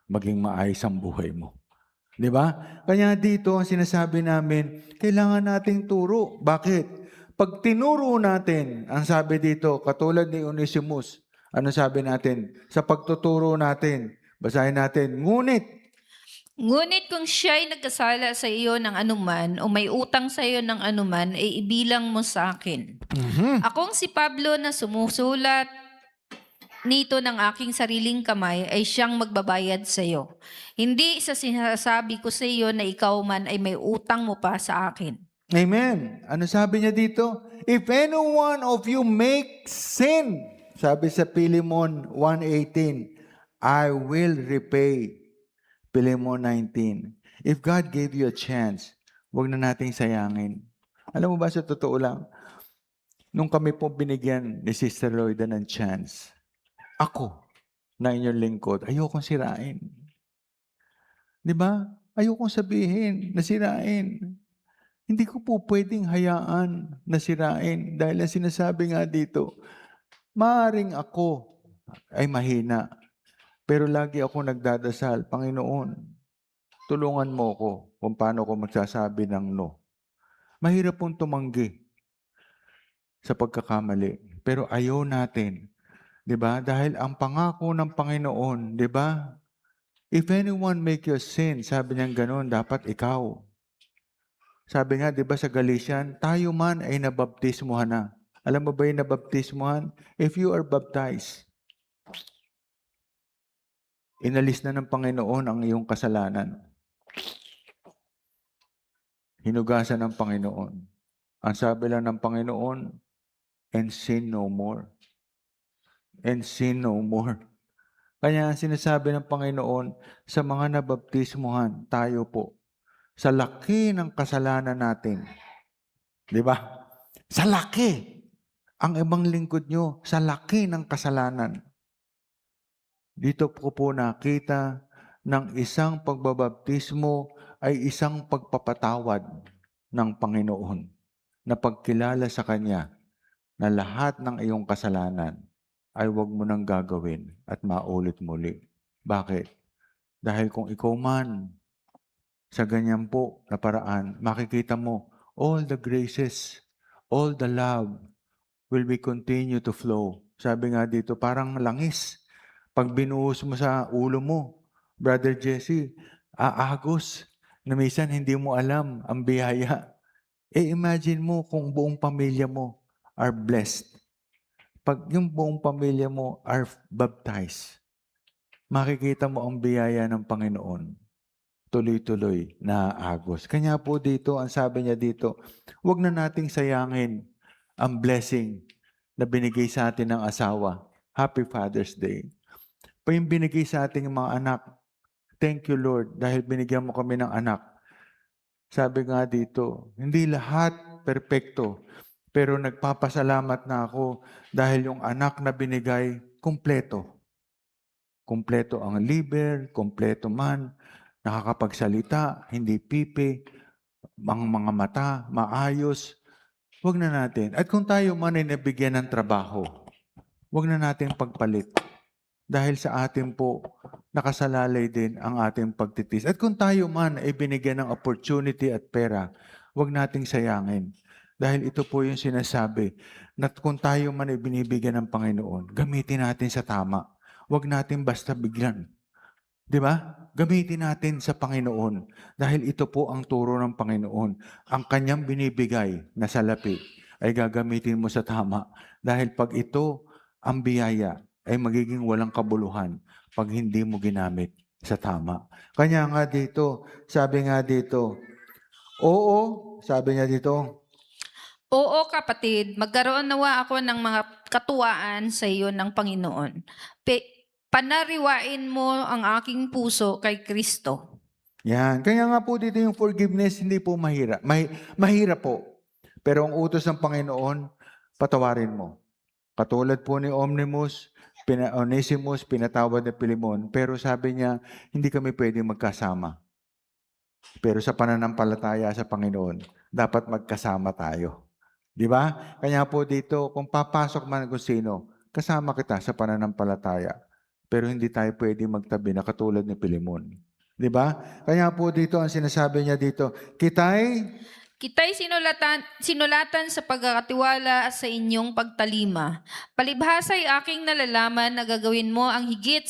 maging maayos ang buhay mo. Di ba? Kaya dito ang sinasabi namin, kailangan nating turo. Bakit? Pag tinuro natin, ang sabi dito, katulad ni Onesimus, ano sabi natin? Sa pagtuturo natin, basahin natin, Ngunit kung siya'y nagkasala sa iyo ng anuman o may utang sa iyo ng anuman, ay ibilang mo sa akin. Akong si Pablo na sumusulat nito ng aking sariling kamay ay siyang magbabayad sa iyo. Hindi sa sinasabi ko sa iyo na ikaw man ay may utang mo pa sa akin. Amen. Ano sabi niya dito? If any one of you make sin, sabi sa Philemon 1:18, I will repay. Philemon 19. If God gave you a chance, huwag na nating sayangin. Alam mo ba, sa totoo lang, nung kami po binigyan ni Sister Loida ng chance, ako, na inyong lingkod, ayokong sirain. Di ba? Ayokong sabihin na sirain. Hindi ko po pwedeng hayaan na sirain dahil ang sinasabi nga dito, maaring ako ay mahina, pero lagi ako nagdadasal, Panginoon, tulungan mo ko kung paano ko magsasabi ng no. Mahirap pong tumanggi sa pagkakamali, pero ayaw natin, 'di ba? Dahil ang pangako ng Panginoon, 'di ba? If anyone make you sin, sabi niya gano'n, dapat ikaw. Sabi nga, 'di ba sa Galatian, tayo man ay nabaptismuhan na. Alam mo ba yung nabaptismuhan? If you are baptized, inalis na ng Panginoon ang iyong kasalanan. Hinugasan ng Panginoon. Ang sabi lang ng Panginoon, and sin no more. And sin no more. Kaya ang sinasabi ng Panginoon, sa mga nabaptismuhan, tayo po, sa laki ng kasalanan natin, di ba? Sa laki. Ang ibang lingkod nyo, sa laki ng kasalanan. Dito ko po nakita ng isang pagbabaptismo ay isang pagpapatawad ng Panginoon na pagkilala sa Kanya na lahat ng iyong kasalanan ay huwag mo nang gagawin at maulit muli. Bakit? Dahil kung ikaw man sa ganyan po na paraan, makikita mo all the graces, all the love will be continue to flow. Sabi nga dito, parang langis. Pag binuhos mo sa ulo mo, Brother Jesse, aagos na minsan hindi mo alam ang biyaya. Imagine mo kung buong pamilya mo are blessed. Pag yung buong pamilya mo are baptized, makikita mo ang biyaya ng Panginoon. Tuloy-tuloy na agos. Kanya po dito, ang sabi niya dito, huwag na nating sayangin ang blessing na binigay sa atin ng asawa. Happy Father's Day. Pa yung binigay sa ating mga anak, thank you Lord dahil binigyan mo kami ng anak. Sabi nga dito, hindi lahat perpekto, pero nagpapasalamat na ako dahil yung anak na binigay, kumpleto. Kumpleto ang liver, kumpleto man, nakakapagsalita, hindi pipi, ang mga mata, maayos. Huwag na natin. At kung tayo man ay nabigyan ng trabaho, huwag na natin pagpalit. Dahil sa atin po, nakasalalay din ang ating pagtitis. At kung tayo man ay binigyan ng opportunity at pera, huwag nating sayangin. Dahil ito po yung sinasabi, na kung tayo man ay binibigyan ng Panginoon, gamitin natin sa tama. Huwag natin basta biglan. Di ba? Gamitin natin sa Panginoon. Dahil ito po ang turo ng Panginoon. Ang kanyang binibigay na salapi ay gagamitin mo sa tama. Dahil pag ito ang biyaya, ay magiging walang kabuluhan pag hindi mo ginamit sa tama. Kanya nga dito, sabi nga dito, oo, sabi niya dito, Oo kapatid, magkaroon nawa ako ng mga katuwaan sa iyo ng Panginoon. Panariwain mo ang aking puso kay Kristo. yan. Kaya nga po dito yung forgiveness, hindi po mahirap. Mahirap po. Pero ang utos ng Panginoon, patawarin mo. Katulad po ni Onesimus, pinatawad ni Pilimon. Pero sabi niya, hindi kami pwedeng magkasama. Pero sa pananampalataya sa Panginoon, dapat magkasama tayo. Di ba? Kaya po dito, kung papasok man kung sino, kasama kita sa pananampalataya. Pero hindi tayo pwedeng magtabi na katulad ni Pilimon. Di ba? Kaya po dito, ang sinasabi niya dito, Kita'y sinulatan sa pagkakatiwala sa inyong pagtalima. Palibhasa'y aking nalalaman na gagawin mo ang higit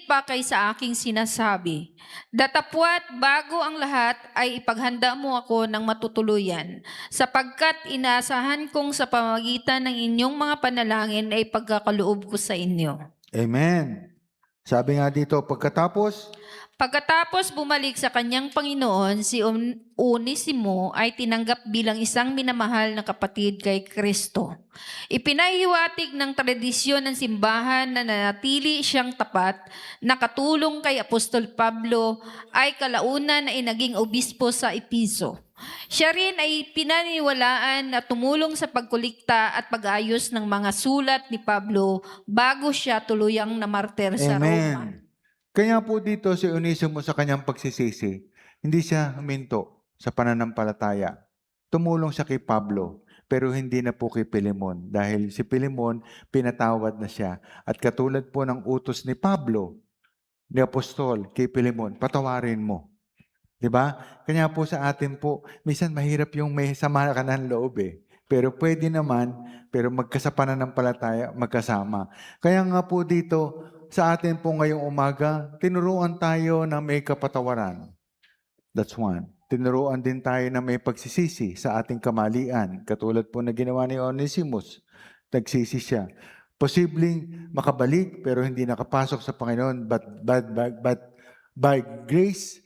pa kaysa aking sinasabi. Datapwat bago ang lahat ay ipaghanda mo ako ng matutuluyan, sapagkat inaasahan kong sa pamamagitan ng inyong mga panalangin ay pagkakaloob ko sa inyo. Amen. Sabi nga dito, pagkatapos, Pagkatapos bumalik sa kanyang Panginoon, si Onesimo ay tinanggap bilang isang minamahal na kapatid kay Kristo. Ipinahiwatig ng tradisyon ng simbahan na nanatili siyang tapat, nakatulong kay Apostol Pablo ay kalaunan na naging obispo sa Episo. Siya rin ay pinaniwalaan na tumulong sa pagkulikta at pag-ayos ng mga sulat ni Pablo bago siya tuluyang namartir sa Roma. Amen. Kaya po dito si Onesimo sa kanyang pagsisisi, hindi siya huminto sa pananampalataya. Tumulong siya kay Pablo, pero hindi na po kay Pilemon dahil si Pilemon pinatawad na siya. At katulad po ng utos ni Pablo, ni Apostol kay Pilemon, patawarin mo. 'Di ba? Kanya po sa atin po, minsan mahirap yung may sama ka ng loob eh. Pero pwede naman, pero magkasapananampalataya, magkasama. Kaya nga po dito, sa atin po ngayong umaga, tinuruan tayo na may kapatawaran. That's one. Tinuruan din tayo na may pagsisisi sa ating kamalian. Katulad po na ginawa ni Onesimus. Nagsisi siya. Posibleng makabalik pero hindi nakapasok sa Panginoon. But by grace,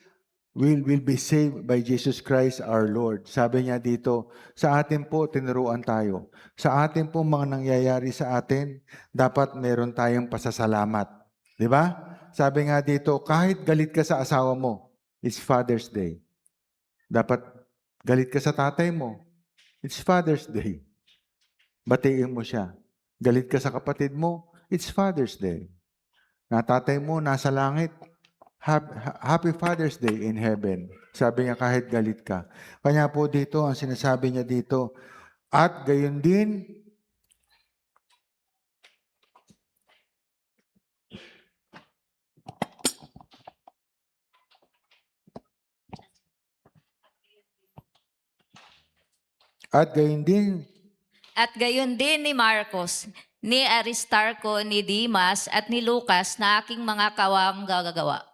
will be saved by Jesus Christ our Lord. Sabi niya dito, sa atin po tinuruan tayo. Sa atin po mga nangyayari sa atin, dapat meron tayong pasasalamat. Di ba? Sabi nga dito, kahit galit ka sa asawa mo, it's Father's Day. Dapat galit ka sa tatay mo, it's Father's Day. Batiin mo siya. Galit ka sa kapatid mo, it's Father's Day. Na tatay mo nasa langit, Happy Father's Day in heaven. Sabi niya kahit galit ka. Kanya po dito, ang sinasabi niya dito, at gayon din, At gayon din ni Marcos, ni Aristarco, ni Dimas, at ni Lucas na aking mga kamang gagawa.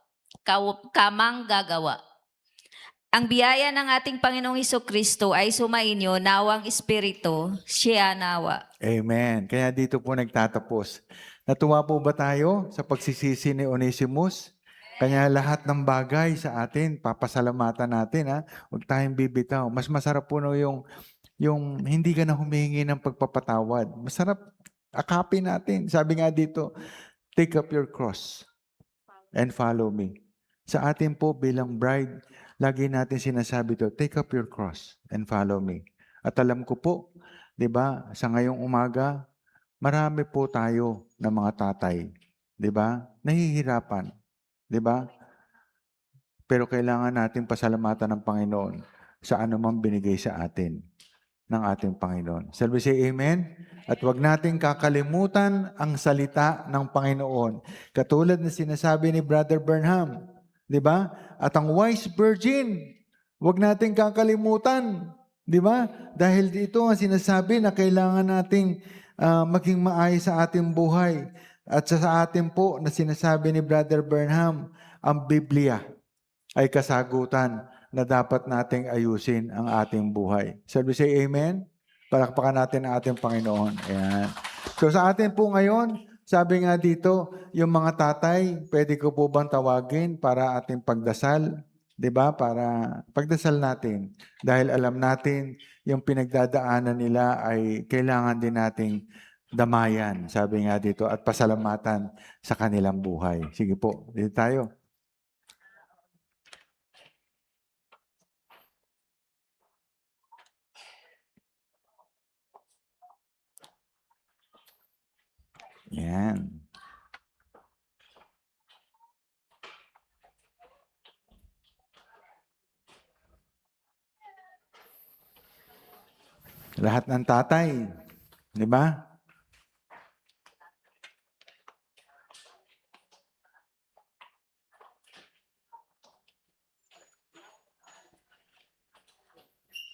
Ang biyaya ng ating Panginoong Hesukristo ay sumainyo, nawang Espiritu, siya nawa. Amen. Kaya dito po nagtatapos. Natuwa po ba tayo sa pagsisisi ni Onesimus? Kanya lahat ng bagay sa atin, papasalamatan natin. Ha? Huwag tayong bibitaw. Mas masarap po no yung hindi ka na humingi ng pagpapatawad. Masarap akapin natin. Sabi nga dito, take up your cross and follow me. Sa atin po bilang bride, lagi natin sinasabi to, take up your cross and follow me. At alam ko po, di ba, sa ngayong umaga, marami po tayo na mga tatay. Di ba? Nahihirapan. Di ba? Pero kailangan natin pasalamatan ng Panginoon sa anumang binigay sa atin ng ating Panginoon. Shall we say amen? At huwag nating kakalimutan ang salita ng Panginoon. Katulad na sinasabi ni Brother Burnham, di ba? At ang wise virgin, huwag nating kakalimutan, di ba? Dahil dito ang sinasabi na kailangan nating maging maayos sa ating buhay. At sa atin po na sinasabi ni Brother Burnham, ang Biblia ay kasagutan na dapat nating ayusin ang ating buhay. Shall we say amen? Palakpakan natin ang ating Panginoon. Ayan. So sa atin po ngayon, sabi nga dito, yung mga tatay, pwede ko po bang tawagin para ating pagdasal? 'Di ba? Para pagdasal natin. Dahil alam natin, yung pinagdadaanan nila ay kailangan din nating damayan. Sabi nga dito, at pasalamatan sa kanilang buhay. Sige po, dito tayo. Yan. Lahat ng tatay, di ba?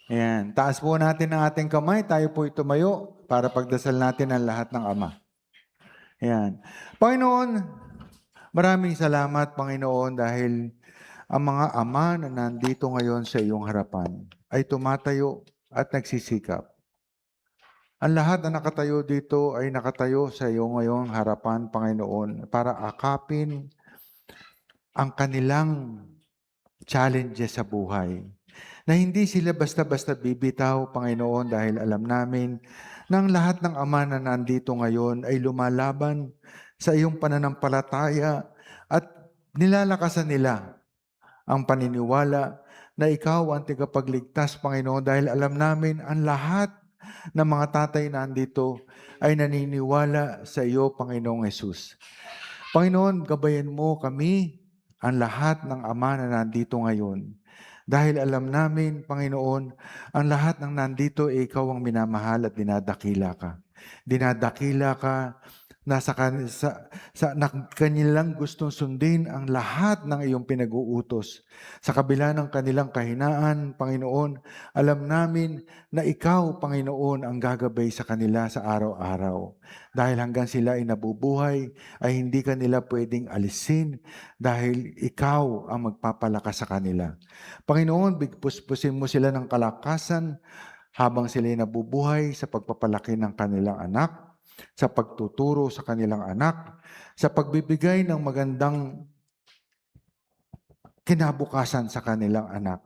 Ayan. Taas po natin ang ating kamay. Tayo po tumayo para pagdasal natin ang lahat ng Ama. Ayan. Panginoon, maraming salamat, Panginoon, dahil ang mga ama na nandito ngayon sa iyong harapan ay tumatayo at nagsisikap. Ang lahat na nakatayo dito ay nakatayo sa iyong ngayong harapan, Panginoon, para akapin ang kanilang challenges sa buhay. Na hindi sila basta-basta bibitaw, Panginoon, dahil alam namin na ang lahat ng ama na nandito ngayon ay lumalaban sa iyong pananampalataya at nilalakasan nila ang paniniwala na ikaw ang tagapagligtas, Panginoon, dahil alam namin ang lahat ng mga tatay na nandito ay naniniwala sa iyo, Panginoong Hesus. Panginoon, gabayan mo kami, ang lahat ng ama na nandito ngayon. Dahil alam namin, Panginoon, ang lahat ng nandito ay ikaw ang minamahal at dinadakila ka. Dinadakila ka na na kanilang gustong sundin ang lahat ng iyong pinag-uutos. Sa kabila ng kanilang kahinaan, Panginoon, alam namin na ikaw, Panginoon, ang gagabay sa kanila sa araw-araw. Dahil hanggang sila ay nabubuhay, ay hindi kanila pwedeng alisin dahil ikaw ang magpapalakas sa kanila. Panginoon, bigpuspusin mo sila ng kalakasan habang sila ay nabubuhay sa pagpapalaki ng kanilang anak, sa pagtuturo sa kanilang anak, sa pagbibigay ng magandang kinabukasan sa kanilang anak.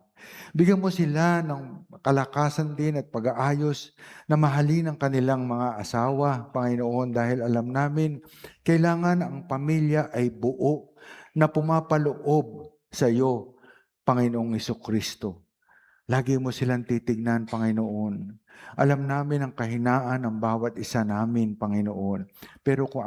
Bigyan mo sila ng kalakasan din at pag-aayos na mahalin ang kanilang mga asawa, Panginoon, dahil alam namin kailangan ang pamilya ay buo na pumapaloob sa iyo, Panginoong Jesucristo. Lagi mo silang titignan, Panginoon. Alam namin ang kahinaan ng bawat isa namin, Panginoon. Pero kung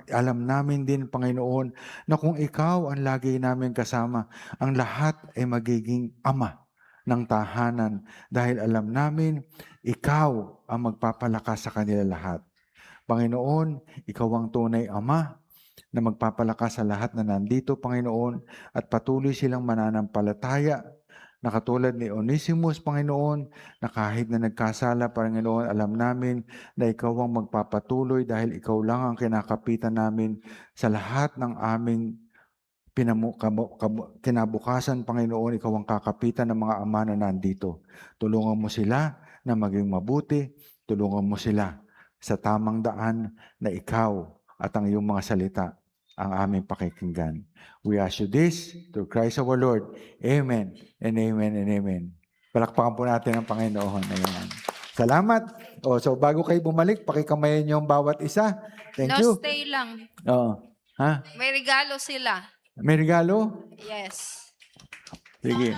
alam namin din, Panginoon, na kung ikaw ang lagi namin kasama, ang lahat ay magiging ama ng tahanan dahil alam namin, ikaw ang magpapalakas sa kanila lahat. Panginoon, ikaw ang tunay ama na magpapalakas sa lahat na nandito, Panginoon, at patuloy silang mananampalataya na katulad ni Onesimus, Panginoon, na kahit na nagkasala, Panginoon, alam namin na ikaw ang magpapatuloy dahil ikaw lang ang kinakapitan namin sa lahat ng aming kinabukasan, Panginoon, ikaw ang kakapitan ng mga ama na nandito. Tulungan mo sila na maging mabuti. Tulungan mo sila sa tamang daan na ikaw at ang iyong mga salita ang aming pakikinggan. We ask you this through Christ our Lord. Amen and amen and amen. Palakpakan po natin ang Panginoon. Amen. Salamat. So bago kayo bumalik, pakikamayan niyo ang bawat isa. Thank No, you. stay lang. Oo. Ha? May regalo sila. May regalo? Yes. Sige.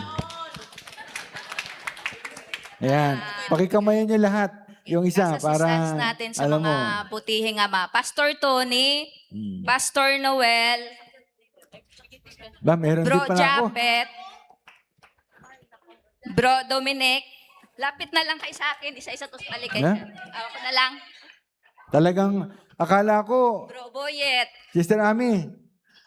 Ayan. Pakikamayan niyo lahat. Yung isa, para, Assistance natin sa alam mga mo. butihing ama. Pastor Tony, Hmm. Pastor Noel, Ba, meron din Bro pala ako. Japet, Bro Dominic. Lapit na lang kay sa akin. Isa-isa to balik kayo. Ha? Ako na lang. Talagang, akala ko, Bro Boyet. Sister Ami,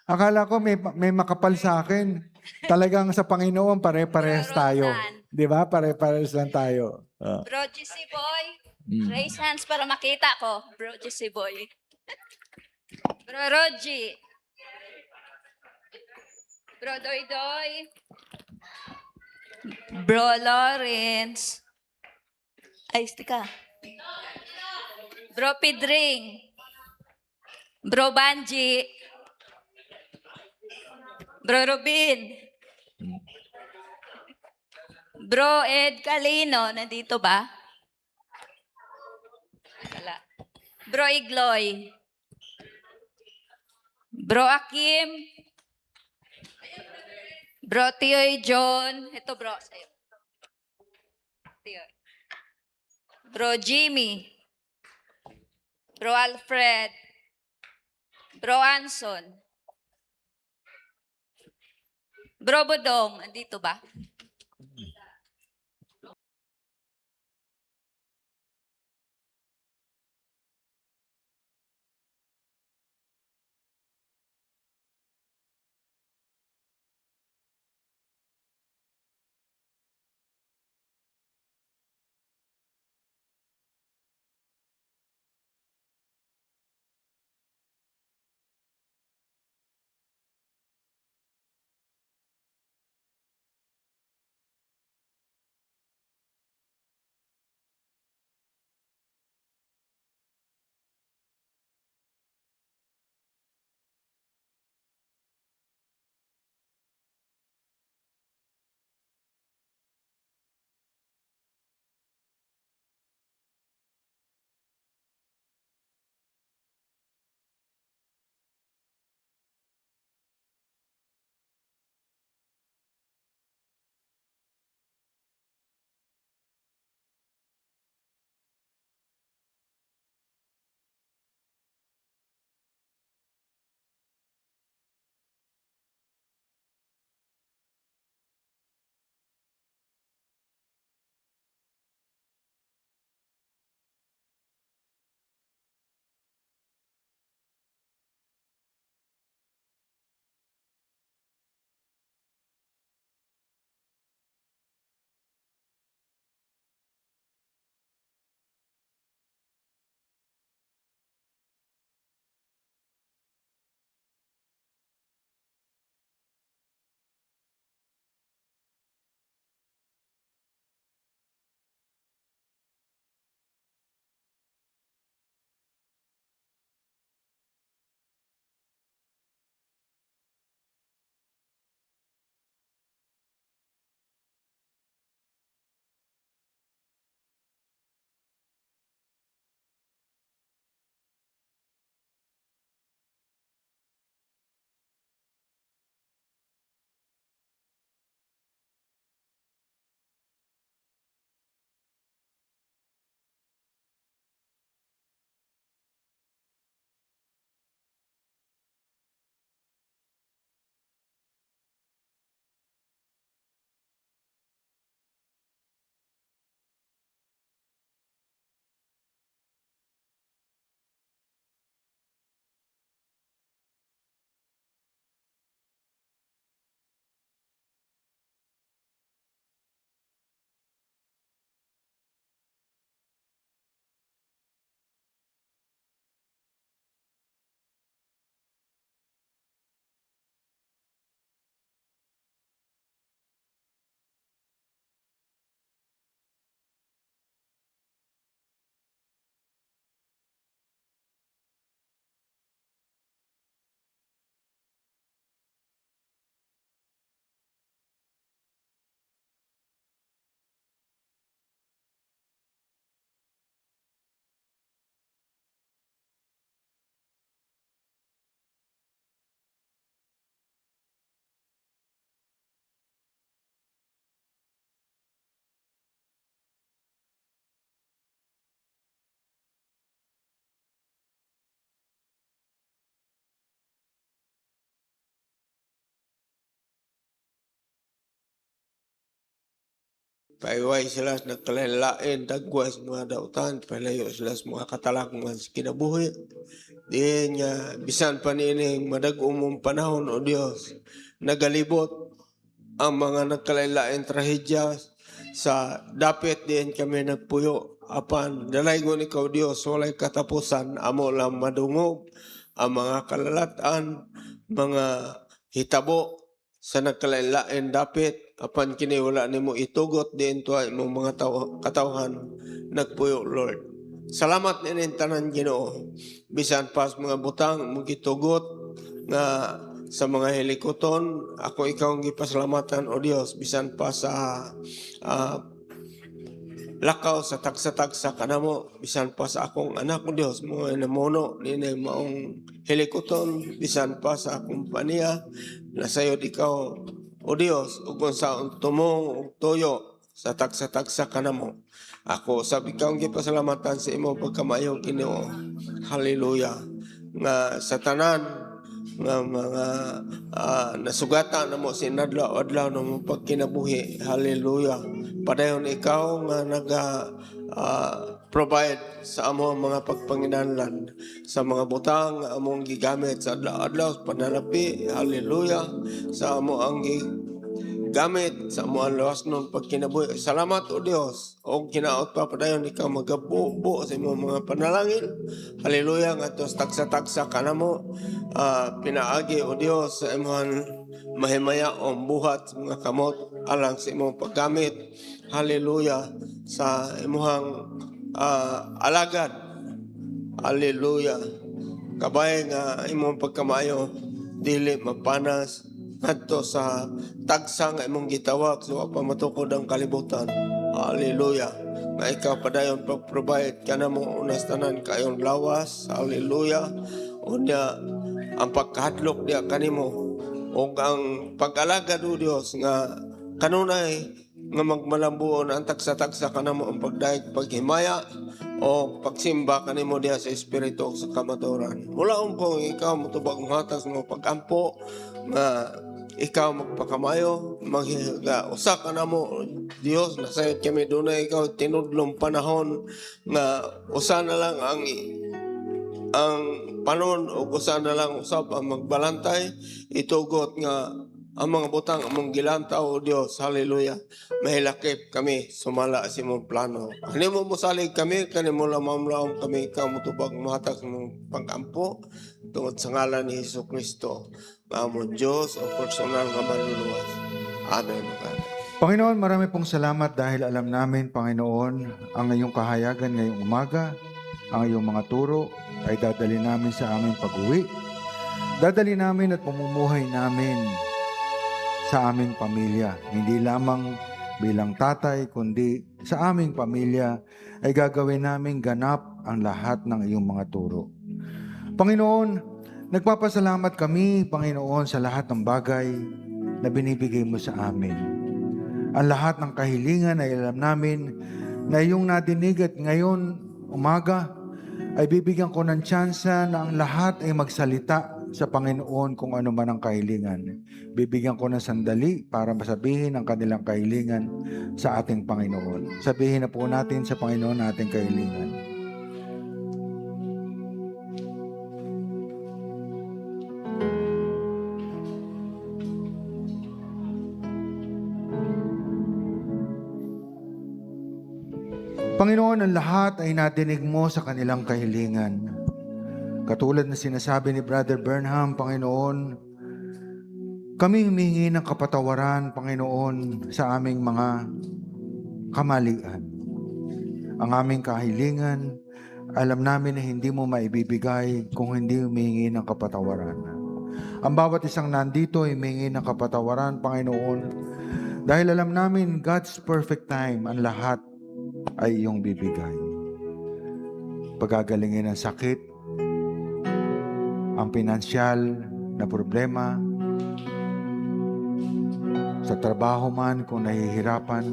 akala ko may makapal sa akin. Talagang sa Panginoon, pare-parehas Bro tayo. Ronan. Di ba? Pare-parehas lang tayo. Bro GC Boy. Mm. Raise hands para makita ko. Bro GC Boy. Bro Roji. Bro Doy Doy. Bro Lawrence. Ay, stika. Bro Pidring. Bro Banji. Bro Rubin. Bro Ed Calino, nandito ba? Wala. Bro Igloy. Bro Akim. Bro Tioy John. Ito bro, sa'yo. Tioy. Bro Jimmy. Bro Alfred. Bro Anson. Bro Bodong, nandito ba? Paiway sila sa nagkalalain, dagwas mga dautan, palayo sila sa mga katalak mga kinabuhi. Di niya, bisan pa nining madag-umong panahon, o Diyos, nagalibot ang mga nagkalalain trahedya sa dapit din kami nagpuyo. Apan, dalaygon ikaw Diyos, walay katapusan, amo lang madungog ang mga kalalatan, mga hitabo sa nagkalalain dapit. Apan kini wala nimo itugot din to ay imong mga katawhan nagpuyo, Lord. Salamat ninin tanan Ginoo. Bisan pas mga butang mong gitugot nga sa mga helikoton, ako ikaw ang gipasalamatan o Dios bisan pa sa lakaw sa tagsa-tagsa kanamo, bisan pa sa akong anak o Dios mo namuno ninay maong helikoton, bisan pa sa akong paniya nasayod ikaw o Dios ug kung saon tumong ug tuyo sa tagsa-tagsa kanamo. Ako sabi ka ang gipasalamatan sa imo pagkamayo Ginoo. Hallelujah. Nga sa tanan nga mga nasugatan na mo sinadlaw-adlaw na mo pagkinabuhi. Hallelujah. Padayon ikaw nga provide sa amo mga pagpanginahanglan sa mga butang among gigamit sa adlaw-adlaw panalapi. Hallelujah. Sa amo ang gamit sa mga lawas nun pagkinabuhi. Salamat o Dios. O kinaot pa padayon ikaw magabubo sa mga panalangin. Hallelujah. Nga tos tagsa-tagsa ka na mo. Pinaagi o Dios sa imong mahimaya o buhat sa mga kamot alang sa imong paggamit. Hallelujah. Sa imong alagad. Hallelujah. Kabay nga imong pagkamayo dili mapanas ngadto sa tagsa nga imong gitawag so pa matukod ang kalibutan. Hallelujah. Nga ikaw padayon pag-provide ka na mo unas tanan kayong lawas. Hallelujah. Unya ang pagkahadlok diya kanimo o ang pag-alagad o Dios nga kanunay nga magmalambuon ang tagsa-tagsa ka na mo ang pagdaig paghimaya o pagsimba kanimo diya sa espiritu sa kamaturan. Mula kung ikaw motubag matas mo pag-ampo nga ikaw magpakamayo, usa ka na mo, Diyos, nasayot kami doon na ikaw tinudlong panahon nga usa na lang ang panon o usa na lang usap ang magbalantay, itugot nga ang mga butang among gilantaw o Diyos, hallelujah, mahilakip kami, sumala sa imong plano. Hani mo musalig kami, kanimo lamang kami, ikaw motubag matas mong pag-ampo, tungod sa ngalan ni Hesus Kristo. Amon Diyos o personal nga manluluwas. Amen. Panginoon, marami pong salamat dahil alam namin, Panginoon, ang iyong kahayagan ngayong umaga, ang iyong mga turo ay dadali namin sa aming pag-uwi. Dadali namin at pamumuhay namin sa aming pamilya. Hindi lamang bilang tatay, kundi sa aming pamilya ay gagawin namin ganap ang lahat ng iyong mga turo. Panginoon, nagpapasalamat kami, Panginoon, sa lahat ng bagay na binibigay mo sa amin. Ang lahat ng kahilingan ay alam namin na iyong nadinig at ngayon, umaga, ay bibigyan ko ng tsansa na ang lahat ay magsalita sa Panginoon kung ano man ang kahilingan. Bibigyan ko ng sandali para masabihin ang kanilang kahilingan sa ating Panginoon. Sabihin na po natin sa Panginoon ating kahilingan. Panginoon, ang lahat ay nadinig mo sa kanilang kahilingan. Katulad na sinasabi ni Brother Burnham, Panginoon, kami humingi ng kapatawaran, Panginoon, sa aming mga kamalian. Ang aming kahilingan, alam namin na hindi mo maibibigay kung hindi humingi ng kapatawaran. Ang bawat isang nandito ay humingi ng kapatawaran, Panginoon, dahil alam namin God's perfect time, ang lahat ay iyong bibigay. Pagagalingin ang sakit, ang pinansyal na problema, sa trabaho man kung nahihirapan,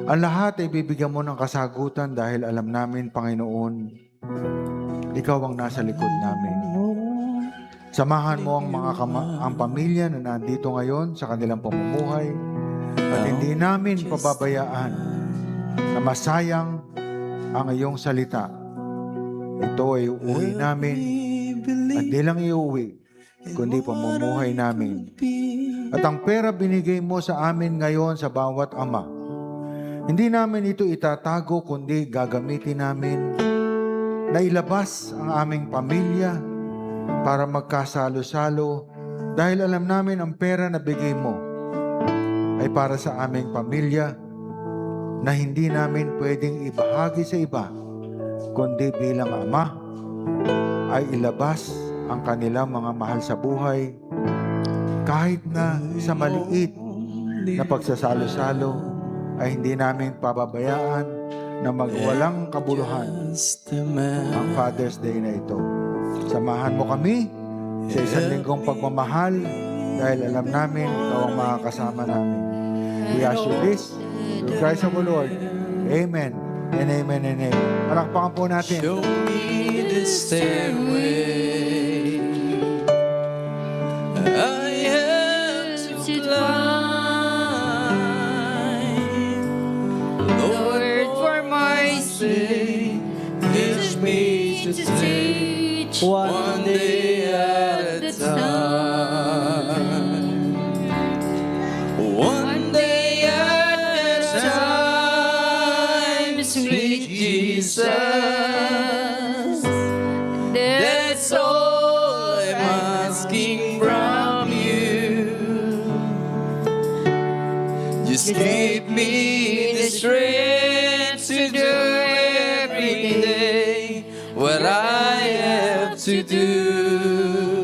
ang lahat ay bibigyan mo ng kasagutan dahil alam namin, Panginoon, ikaw ang nasa likod namin. Samahan mo ang pamilya na nandito ngayon sa kanilang pamumuhay. at hindi namin pababayaan na masayang ang iyong salita. Ito ay uuwi namin at di lang iuwi, kundi pamumuhay namin. At ang pera binigay mo sa amin ngayon sa bawat ama, hindi namin ito itatago, kundi gagamitin namin na ilabas ang aming pamilya para magkasalo-salo dahil alam namin ang pera na bigay mo ay para sa aming pamilya na hindi namin pwedeng ibahagi sa iba, kundi bilang ama ay ilabas ang kanilang mga mahal sa buhay kahit na sa maliit na pagsasalo-salo ay hindi namin pababayaan na magwalang kabuluhan ang Father's Day na ito. Samahan mo kami sa isang linggong pagmamahal dahil alam namin ikaw ang makakasama namin. We ask you this through Christ our Lord. Amen and amen and amen. Palakpakan po natin. Show me the stairway I have to climb. Lord, for mercy, teach me to take one day at a time. One day at a time, sweet Jesus. That's all I'm asking from you. Just give me the strength to do every day what I have to do.